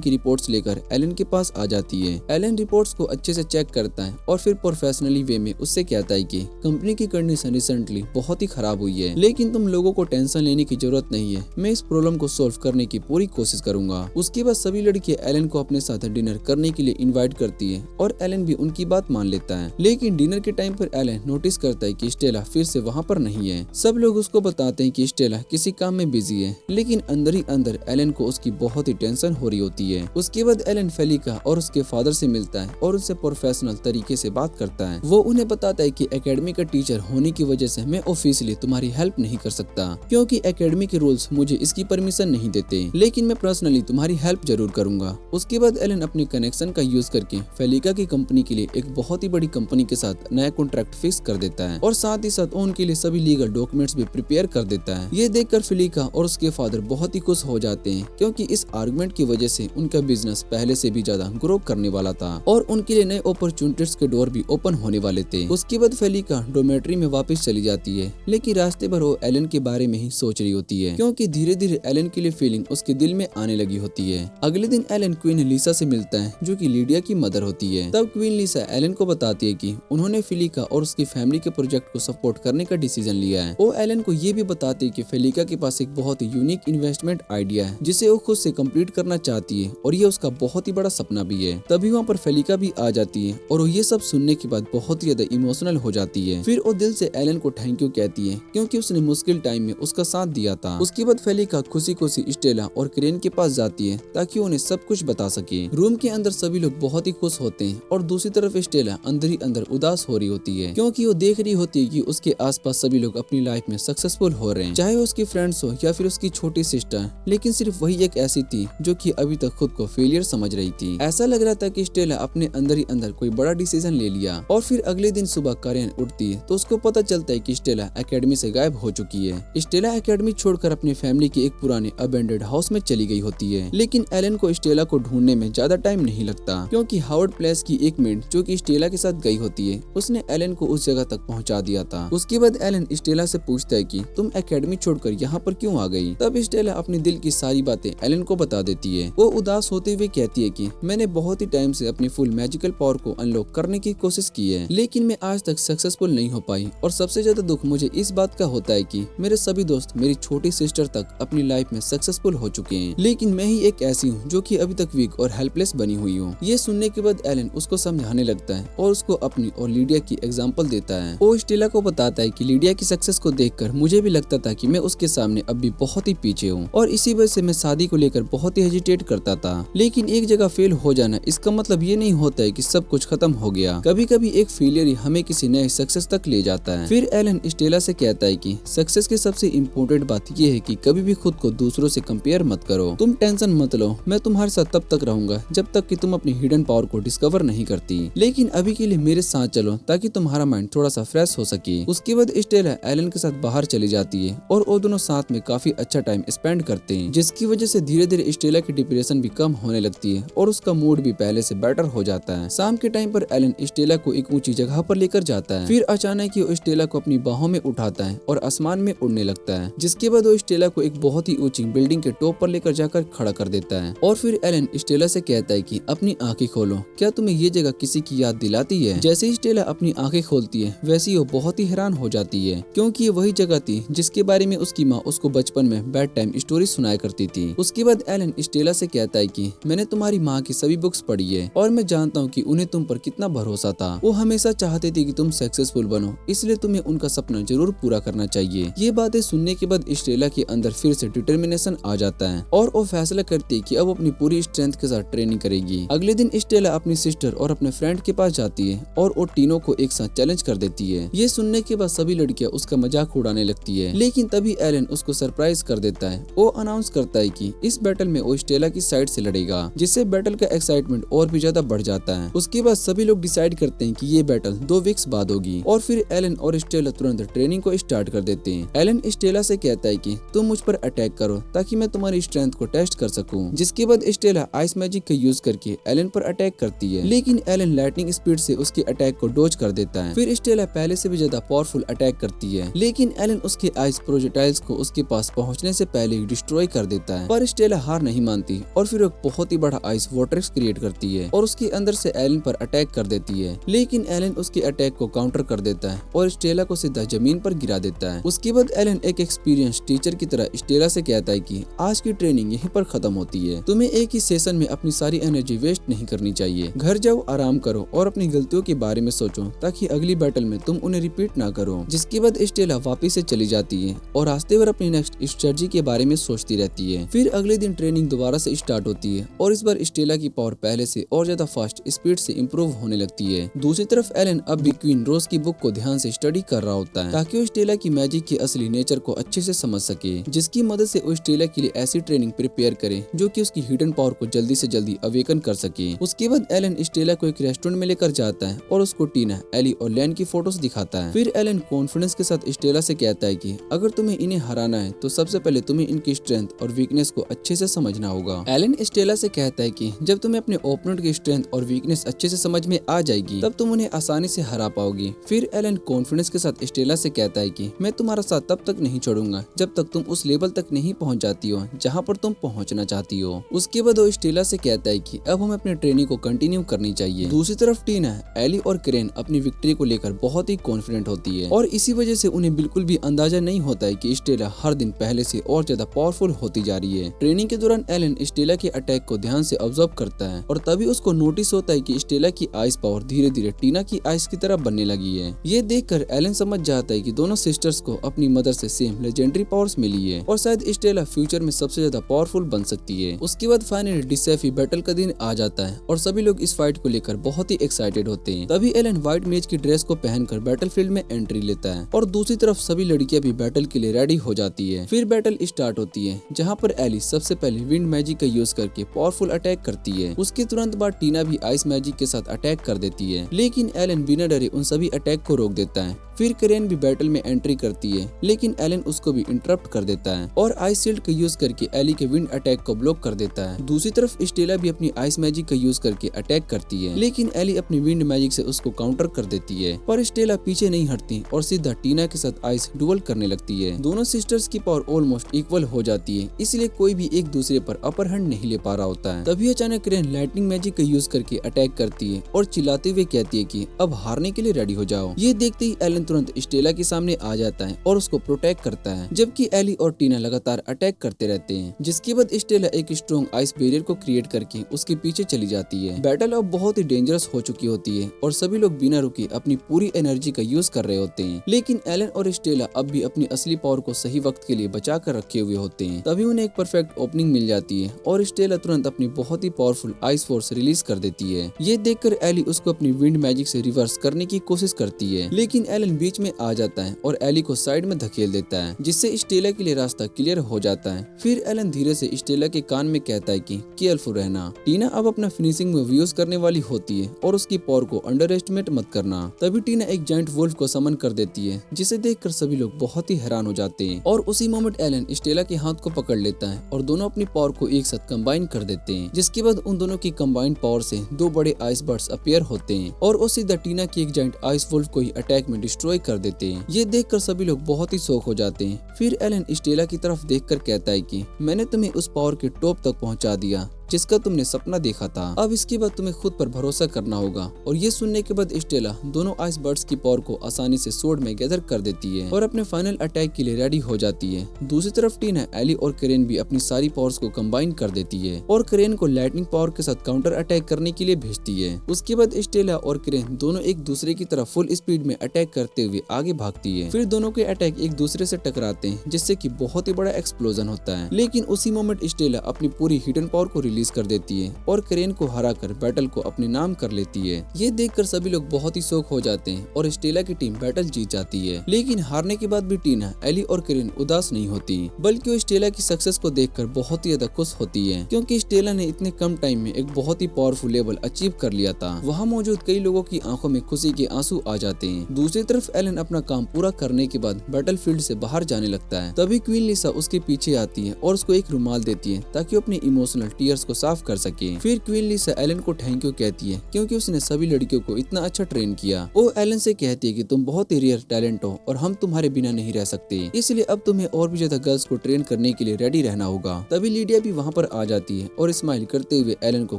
रिपोर्ट्स लेकर एलन के पास आ जाती है। एलन रिपोर्ट्स को अच्छे से चेक करता है और फिर प्रोफेशनली वे में उससे कहता है कि कंपनी की कंडीशन रिसेंटली बहुत ही खराब हुई है, लेकिन तुम लोगों को टेंशन लेने की जरूरत नहीं है, मैं इस प्रॉब्लम को सॉल्व करने की पूरी कोशिश करूंगा। उसके बाद सभी लड़कियां एलन को अपने साथ डिनर करने के लिए इनवाइट करती है और एलन भी उनकी बात मान लेता है। लेकिन डिनर के टाइम पर एलन नोटिस करता है कि स्टेला फिर से वहाँ पर नहीं है। सब लोग उसको बताते हैं कि स्टेला किसी काम में बिजी है, लेकिन अंदर ही अंदर एलन को उसकी बहुत ही टेंशन हो रही होती है। उसके बाद एलन फेलिका और उसके फादर से मिलता है और उनसे प्रोफेशनल तरीके से बात करता है। वो उन्हें बताता है कि एकेडमी का टीचर होने की वजह से मैं ऑफिशियली तुम्हारी हेल्प नहीं कर सकता, क्योंकि एकेडमी के रूल्स मुझे इसकी परमिशन नहीं देते, लेकिन मैं पर्सनली तुम्हारी हेल्प जरूर करूंगा। उसके बाद एलन अपने कनेक्शन का यूज करके फेलिका की कंपनी के लिए एक बहुत ही बड़ी कंपनी के साथ नया कॉन्ट्रैक्ट फिक्स कर देता है और साथ ही साथ उनके लिए सभी लीगल डॉक्यूमेंट्स भी प्रिपेयर कर देता है। ये देखकर फेलिका और उसके फादर बहुत ही खुश हो जाते हैं, क्योंकि इस आर्गुमेंट की वजह से उनका बिजनेस पहले से भी ज्यादा ग्रो करने वाला था और उनके लिए नए अपॉर्चुनिटीज के डोर भी ओपन होने वाले थे। उसके बाद फेलिका डोमेट्री में वापस चली जाती है, लेकिन रास्ते भर वो एलन के बारे में ही सोच रही होती है, क्योंकि धीरे धीरे एलन के लिए फीलिंग उसके दिल में आने लगी होती है। अगले दिन एलन क्वीन लीसा से मिलता है, जो कि लीडिया की मदर होती है। तब क्वीन लीसा एलन को बताती है कि उन्होंने फेलिका और उसकी फैमिली के प्रोजेक्ट को सपोर्ट करने का डिसीजन लिया है। वो एलन को ये भी बताती है कि फेलिका के पास एक बहुत ही यूनिक इन्वेस्टमेंट आइडिया है, जिसे वो खुद से कंप्लीट करना चाहती है और ये उसका बहुत ही बड़ा सपना भी है। तभी वहाँ पर फेलिका भी आ जाती है और वो ये सब सुनने के बाद बहुत ही ज्यादा इमोशनल हो जाती है। फिर वो दिल से एलन को थैंक यू कहती है, क्योंकि उसने मुश्किल टाइम में उसका साथ दिया था। उसके बाद फेलिका खुशी खुशी स्टेला और क्रेन के पास जाती है ताकि उन्हें सब कुछ बता सके। रूम के अंदर सभी लोग बहुत ही खुश होते हैं और दूसरी तरफ स्टेला अंदर ही अंदर उदास हो रही होती है, क्योंकि वो देख रही होती है कि उसके आसपास सभी लोग अपनी लाइफ में सक्सेसफुल हो रहे हैं, चाहे उसकी फ्रेंड्स हो या फिर उसकी छोटी सिस्टर, लेकिन सिर्फ वही एक ऐसी थी जो कि अभी तक खुद को फेलियर समझ रही थी। ऐसा लग रहा था कि स्टेला अपने अंदर ही अंदर कोई बड़ा डिसीजन ले लिया। और फिर अगले दिन सुबह करेन उठती है तो उसको पता चलता है कि स्टेला एकेडमी से गायब हो चुकी है। स्टेला एकेडमी छोड़कर अपनी फैमिली के एक पुराने अबेंडेड हाउस में चली गई होती है, लेकिन एलन को स्टेला को ढूंढने में ज्यादा टाइम नहीं लगता, क्योंकि हावर्ड प्लेस की एक मेड जो कि स्टेला के साथ गई होती है, उसने एलन को उस जगह तक पहुंचा दिया था। उसके बाद एलन स्टेला से पूछता है कि तुम एकेडमी छोड़कर यहाँ पर क्यों आ गई। तब स्टेला अपने दिल की सारी बातें एलन को बता देती है। वो उदास होते हुए कहती है कि मैंने बहुत ही टाइम से अपनी फुल मैजिकल पावर को अनलॉक करने की कोशिश की है, लेकिन मैं आज तक सक्सेसफुल नहीं हो पाई और सबसे ज्यादा दुख मुझे इस बात का होता है कि मेरे सभी दोस्त मेरी छोटी सिस्टर तक अपनी लाइफ में सक्सेसफुल हो चुके हैं, लेकिन मैं ही एक ऐसी हूँ जो कि अभी तक वीक और हेल्पलेस बनी हुई हूँ। ये सुनने के बाद एलन उसको समझाने लगता है और उसको अपनी और लीडिया की एग्जाम्पल देता है। वो स्टेला को बताता है कि लीडिया की सक्सेस को देखकर मुझे भी लगता था कि मैं उसके सामने अब भी बहुत ही पीछे हूँ और इसी वजह से मैं शादी को लेकर बहुत ही हेजिटेट करता जाता। लेकिन एक जगह फेल हो जाना इसका मतलब ये नहीं होता है कि सब कुछ खत्म हो गया। कभी कभी एक फेलियर ही हमें किसी नए सक्सेस तक ले जाता है। फिर एलन स्टेला से कहता है कि सक्सेस की सबसे इम्पोर्टेंट बात यह है कि कभी भी खुद को दूसरों से कंपेयर मत करो। तुम टेंशन मत लो, मैं तुम्हारे साथ तब तक रहूंगा जब तक कि तुम अपनी हिडन पावर को डिस्कवर नहीं करती। लेकिन अभी के लिए मेरे साथ चलो ताकि तुम्हारा माइंड थोड़ा सा फ्रेश हो सके। उसके बाद स्टेला एलन के साथ बाहर चली जाती है और वो दोनों साथ में काफी अच्छा टाइम स्पेंड करते हैं, जिसकी वजह से धीरे धीरे स्टेला की डिप्रेशन भी कम होने लगती है और उसका मूड भी पहले से बेटर हो जाता है। शाम के टाइम पर एलन स्टेला को एक ऊंची जगह पर लेकर जाता है। फिर अचानक ही वो स्टेला को अपनी बाहों में उठाता है और आसमान में उड़ने लगता है, जिसके बाद वो स्टेला को एक बहुत ही ऊंची बिल्डिंग के टॉप पर लेकर जाकर खड़ा कर देता है। और फिर एलन स्टेला से कहता है कि अपनी आंखें खोलो, क्या तुम्हें ये जगह किसी की याद दिलाती है? जैसे ही स्टेला अपनी आंखें खोलती है वैसे ही वो बहुत ही हैरान हो जाती है, क्योंकि ये वही जगह थी जिसके बारे में उसकी माँ उसको बचपन में बेड टाइम स्टोरी सुनाया करती थी। उसके बाद एलन स्टेला से कहता है कि मैंने तुम्हारी माँ की सभी बुक्स पढ़ी है और मैं जानता हूँ कि उन्हें तुम पर कितना भरोसा था। वो हमेशा चाहते थे कि तुम सक्सेसफुल बनो, इसलिए तुम्हें उनका सपना जरूर पूरा करना चाहिए। ये बातें सुनने के बाद स्टेला के अंदर फिर से डिटर्मिनेशन आ जाता है और वो फैसला करती है कि अब अपनी पूरी स्ट्रेंथ के साथ ट्रेनिंग करेगी। अगले दिन स्टेला अपनी सिस्टर और अपने फ्रेंड के पास जाती है और वो तीनों को एक साथ चैलेंज कर देती है। ये सुनने के बाद सभी लड़कियां उसका मजाक उड़ाने लगती है, लेकिन तभी एलन उसको सरप्राइज कर देता है। वो अनाउंस करता है कि इस बैटल में वो स्टेला की साइड से लड़ेगा, जिससे बैटल का एक्साइटमेंट और भी ज्यादा बढ़ जाता है। उसके बाद सभी लोग डिसाइड करते हैं कि ये बैटल 2 वीक्स बाद होगी और फिर एलन और स्टेला तुरंत ट्रेनिंग को स्टार्ट कर देते हैं। एलन स्टेला से कहता है कि तुम मुझ पर अटैक करो ताकि मैं तुम्हारी स्ट्रेंथ को टेस्ट कर सकूं। जिसके बाद स्टेला आइस मैजिक का यूज करके एलन पर अटैक करती है, लेकिन एलन लाइटनिंग स्पीड से उसके अटैक को डोज कर देता है। फिर स्टेला पहले से भी ज्यादा पावरफुल अटैक करती है, लेकिन एलन उसके आइस प्रोजेक्टाइल्स को उसके पास पहुंचने से पहले ही डिस्ट्रॉय कर देता है। पर स्टेला हार नहीं मानती और फिर एक बहुत ही बड़ा आइस वॉटर्स क्रिएट करती है और उसके अंदर से एलन पर अटैक कर देती है, लेकिन एलन उसके अटैक को काउंटर कर देता है और स्टेला को सीधा जमीन पर गिरा देता है। उसके बाद एलन एक एक्सपीरियंस टीचर की तरह स्टेला से कहता है कि आज की ट्रेनिंग यहीं पर खत्म होती है, तुम्हें एक ही सेशन में अपनी सारी एनर्जी वेस्ट नहीं करनी चाहिए। घर जाओ, आराम करो और अपनी गलतियों के बारे में सोचो ताकि अगली बैटल में तुम उन्हें रिपीट ना करो। जिसके बाद स्टेला वापिस से चली जाती है और रास्ते भर अपनी नेक्स्ट स्ट्रेटजी के बारे में सोचती रहती है। फिर अगले दिन ट्रेनिंग दोबारा से स्टार्ट होती है और इस बार स्टेला की पावर पहले से और ज्यादा फास्ट स्पीड से इम्प्रूव होने लगती है। दूसरी तरफ एलन अब भी क्वीन रोज की बुक को ध्यान से स्टडी कर रहा होता है ताकि वो स्टेला की मैजिक के असली नेचर को अच्छे से समझ सके, जिसकी मदद से वो स्टेला के लिए ऐसी ट्रेनिंग प्रिपेयर करे जो कि उसकी हिडन पावर को जल्दी से जल्दी अवेकन कर सके। उसके बाद एलन स्टेला को एक रेस्टोरेंट में लेकर जाता है और उसको टीना, एली और लैन की फोटोज दिखाता है। फिर एलन कॉन्फिडेंस के साथ स्टेला से कहता है कि अगर तुम्हें इन्हें हराना है तो सबसे पहले तुम्हें इनकी स्ट्रेंथ और वीकनेस को अच्छे से समझना होगा। एलन स्टेला से कहता है कि जब तुम्हें अपने ओपोनेंट की स्ट्रेंथ और वीकनेस अच्छे से समझ में आ जाएगी तब तुम उन्हें आसानी से हरा पाओगी। फिर एलन कॉन्फिडेंस के साथ स्टेला से कहता है कि मैं तुम्हारा साथ तब तक नहीं छोड़ूंगा जब तक तुम उस लेवल तक नहीं पहुंच जाती हो जहां पर तुम पहुंचना चाहती हो। उसके बाद वो स्टेला से कहता है कि अब हमें अपनी ट्रेनिंग को कंटिन्यू करनी चाहिए। दूसरी तरफ टीना, एली और क्रेन अपनी विक्ट्री को लेकर बहुत ही कॉन्फिडेंट होती है और इसी वजह से उन्हें बिल्कुल भी अंदाजा नहीं होता है कि स्टेला हर दिन पहले से और ज्यादा पावरफुल होती जा रही है। ट्रेनिंग के दौरान एलन स्टेला के अटैक को ध्यान से ऑब्जर्व करता है और तभी उसको नोटिस होता है कि स्टेला की आइस पावर धीरे धीरे टीना की आइस की तरह बनने लगी है। ये देखकर एलन समझ जाता है कि दोनों सिस्टर्स को अपनी मदर से सेम लेजेंडरी पावर्स मिली है और शायद स्टेला फ्यूचर में सबसे ज्यादा पावरफुल बन सकती है। उसके बाद फाइनली डिसेफी बैटल का दिन आ जाता है और सभी लोग इस फाइट को लेकर बहुत ही एक्साइटेड होते हैं। तभी एलन व्हाइट मेज की ड्रेस को पहनकर बैटलफील्ड में एंट्री लेता है और दूसरी तरफ सभी लड़कियां भी बैटल के लिए रेडी हो जाती है। फिर बैटल स्टार्ट होती है जहां पर एली सबसे पहले विंड मैजिक का यूज करके पावरफुल अटैक करती है। उसके तुरंत बाद टीना भी आइस मैजिक के साथ अटैक कर देती है, लेकिन एलन बिना डरे उन सभी अटैक को रोक देता है। फिर करेन भी बैटल में एंट्री करती है, लेकिन एलन उसको भी इंटरप्ट कर देता है और आइस शील्ड का यूज करके एली के विंड अटैक को ब्लॉक कर देता है। दूसरी तरफ स्टेला भी अपनी आइस मैजिक का यूज करके अटैक करती है, लेकिन एली अपनी विंड मैजिक से उसको काउंटर कर देती है। पर स्टेला पीछे नहीं हटती और सीधा टीना के साथ आइस डुअल करने लगती है। दोनों सिस्टर्स की पावर ऑलमोस्ट इक्वल हो जाती है, इसलिए कोई भी एक दूसरे पर अपर हैंड नहीं ले पा रहा होता है। तभी अचानक करेन लाइटनिंग मैजिक का यूज करके अटैक करती है और चिल्लाते हुए कहती है कि अब हारने के लिए रेडी हो जाओ। ये देखते ही एलन तुरंत स्टेला के सामने आ जाता है और उसको प्रोटेक्ट करता है, जबकि एली और टीना लगातार अटैक करते रहते हैं। जिसके बाद स्टेला एक स्ट्रॉन्ग आइस बैरियर को क्रिएट करके उसके पीछे चली जाती है। बैटल अब बहुत ही डेंजरस हो चुकी होती है और सभी लोग बिना रुके अपनी पूरी एनर्जी का यूज कर रहे होते हैं, लेकिन एलन और स्टेला अब भी अपनी असली पावर को सही वक्त के लिए बचा कर रखे हुए होते हैं। तभी उन्हें एक परफेक्ट ओपनिंग मिल जाती है और स्टेला तुरंत अपनी बहुत ही पावरफुल आइस फोर्स रिलीज कर देती है। ये देखकर एली उसको अपनी विंड मैजिक से रिवर्स करने की कोशिश करती है, लेकिन एलन बीच में आ जाता है और एली को साइड में धकेल देता है, जिससे स्टेला के लिए रास्ता क्लियर हो जाता है। फिर एलन धीरे से स्टेला के कान में कहता है कि केयरफुल रहना। टीना अब अपना फिनिशिंग मूव यूज करने वाली होती है और उसकी पावर को अंडर एस्टिमेट मत करना। तभी टीना एक जायंट वुल्फ को समन कर देती है, जिसे देखकर सभी लोग बहुत ही हैरान हो जाते हैं और उसी मोमेंट एलन स्टेला के हाथ को पकड़ लेता है और दोनों अपनी पावर को एक साथ कंबाइन कर देते हैं। जिसके बाद उन दोनों की कंबाइंड पावर से दो बड़े आइस बर्ड्स अपीयर होते हैं और वो सीधा टीना की एक जायंट आइस वुल्फ को ही अटैक में डिस्ट्रॉय कर देते हैं। ये देखकर सभी लोग बहुत ही शॉक हो जाते हैं। फिर एलन स्टेला की तरफ देखकर कहता है कि मैंने तुम्हें उस पावर के टॉप तक पहुंचा दिया जिसका तुमने सपना देखा था। अब इसके बाद तुम्हें खुद पर भरोसा करना होगा। और ये सुनने के बाद स्टेला दोनों आइस बर्ड्स की पावर को आसानी से स्वॉर्ड में गैदर कर देती है और अपने फाइनल अटैक के लिए रेडी हो जाती है। दूसरी तरफ टीना, एली और करेन भी अपनी सारी पावर्स को कंबाइन कर देती है और करेन को लाइटनिंग पावर के साथ काउंटर अटैक करने के लिए भेजती है। उसके बाद स्टेला और करेन दोनों एक दूसरे की तरफ फुल स्पीड में अटैक करते हुए आगे भागती है। फिर दोनों के अटैक एक दूसरे से टकराते हैं, जिससे कि बहुत ही बड़ा एक्सप्लोजन होता है। लेकिन उसी मोमेंट स्टेला अपनी पूरी हिडन पावर को रिलीज कर देती है और करेन को हराकर बैटल को अपने नाम कर लेती है। ये देखकर सभी लोग बहुत ही शॉक हो जाते हैं और स्टेला की टीम बैटल जीत जाती है। लेकिन हारने के बाद भी टीना, एली और करेन उदास नहीं होती, बल्कि वो स्टेला की सक्सेस को देखकर बहुत ही ज्यादा खुश होती है, क्योंकि स्टेला ने इतने कम टाइम में एक बहुत ही पावरफुल लेवल अचीव कर लिया था। वहाँ मौजूद कई लोगों की आंखों में खुशी के आंसू आ जाते हैं। दूसरी तरफ एलन अपना काम पूरा करने के बाद बैटल फील्ड से बाहर जाने लगता है। तभी क्वीन लिसा उसके पीछे आती है और उसको एक रुमाल देती है ताकि वो अपने इमोशनल टीयर्स को साफ कर सके। फिर क्वीन लिसा एलन को थैंक यू कहती है, क्योंकि उसने सभी लड़कियों को इतना अच्छा ट्रेन किया। वो एलन से कहती है कि तुम बहुत ही रेयर टैलेंट हो और हम तुम्हारे बिना नहीं रह सकते, इसलिए अब तुम्हें और भी ज्यादा गर्ल्स को ट्रेन करने के लिए रेडी रहना होगा। तभी लीडिया भी वहाँ पर आ जाती है और स्माइल करते हुए एलन को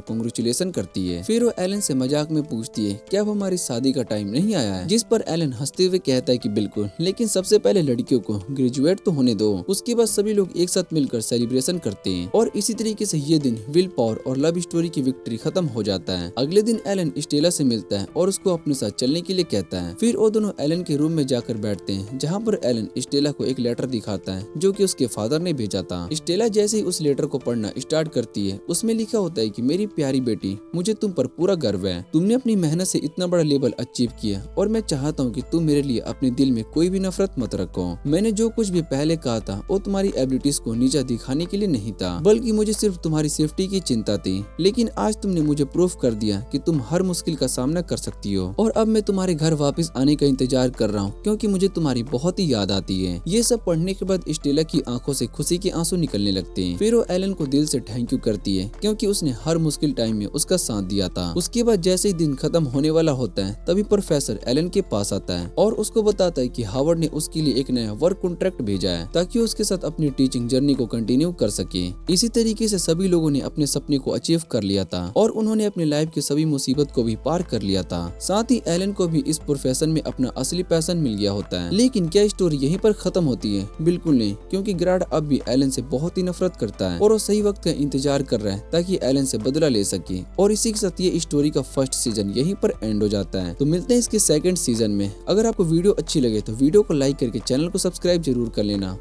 कांग्रेचुलेशन करती है। फिर वो एलन से मजाक में पूछती है, क्या अब हमारी शादी का टाइम नहीं आया है? जिस पर एलन हंसते हुए कहता है कि बिल्कुल, लेकिन सबसे पहले लड़कियों को ग्रेजुएट तो होने दो। उसके बाद सभी लोग एक साथ मिलकर सेलिब्रेशन करते हैं और इसी तरीके से ये दिन विल पावर और लव स्टोरी की विक्ट्री खत्म हो जाता है। अगले दिन एलन स्टेला से मिलता है और उसको अपने साथ चलने के लिए कहता है। फिर वो दोनों एलन के रूम में जाकर बैठते हैं, जहाँ पर एलन स्टेला को एक लेटर दिखाता है जो कि उसके फादर ने भेजा था। स्टेला जैसे ही उस लेटर को पढ़ना स्टार्ट करती है, उसमें लिखा होता है कि मेरी प्यारी बेटी, मुझे तुम पर पूरा गर्व है। तुमने अपनी मेहनत से इतना बड़ा लेवल अचीव किया और मैं चाहता हूँ कि तुम मेरे लिए अपने दिल में कोई भी नफरत मत रखो। मैंने जो कुछ भी पहले कहा था वो तुम्हारी एबिलिटीज को नीचा दिखाने के लिए नहीं था, बल्कि मुझे सिर्फ तुम्हारी सेफ्टी की चिंता थी। लेकिन आज तुमने मुझे प्रूफ कर दिया कि तुम हर मुश्किल का सामना कर सकती हो और अब मैं तुम्हारे घर वापस आने का इंतजार कर रहा हूँ, क्योंकि मुझे तुम्हारी बहुत ही याद आती है। ये सब पढ़ने के बाद स्टेला की आंखों से खुशी के आंसू निकलने लगते हैं। फिर वो एलन को दिल से थैंक यू करती है, क्योंकि उसने हर मुश्किल टाइम में उसका साथ दिया था। उसके बाद जैसे ही दिन खत्म होने वाला होता है, तभी प्रोफेसर एलन के पास आता है और उसको बताता है कि हार्वर्ड ने उसके लिए एक नया वर्क कॉन्ट्रैक्ट भेजा है ताकि उसके साथ अपनी टीचिंग जर्नी को कंटिन्यू कर सके। इसी तरीके से सभी लोगों ने अपने सपने को अचीव कर लिया था और उन्होंने अपनी लाइफ की सभी मुसीबत को भी पार कर लिया था। साथ ही एलन को भी इस प्रोफेशन में अपना असली पैशन मिल गया होता है। लेकिन क्या स्टोरी यहीं पर खत्म होती है? बिल्कुल नहीं, क्योंकि ग्राड अब भी एलन से बहुत ही नफरत करता है और वो सही वक्त का इंतजार कर रहा है ताकि एलन से बदला ले सके। और इसी के साथ ये स्टोरी का फर्स्ट सीजन यहीं पर एंड हो जाता है। तो मिलते हैं इसके सेकंड सीजन में। अगर आपको वीडियो अच्छी लगे तो वीडियो को लाइक करके चैनल को सब्सक्राइब जरूर कर लेना।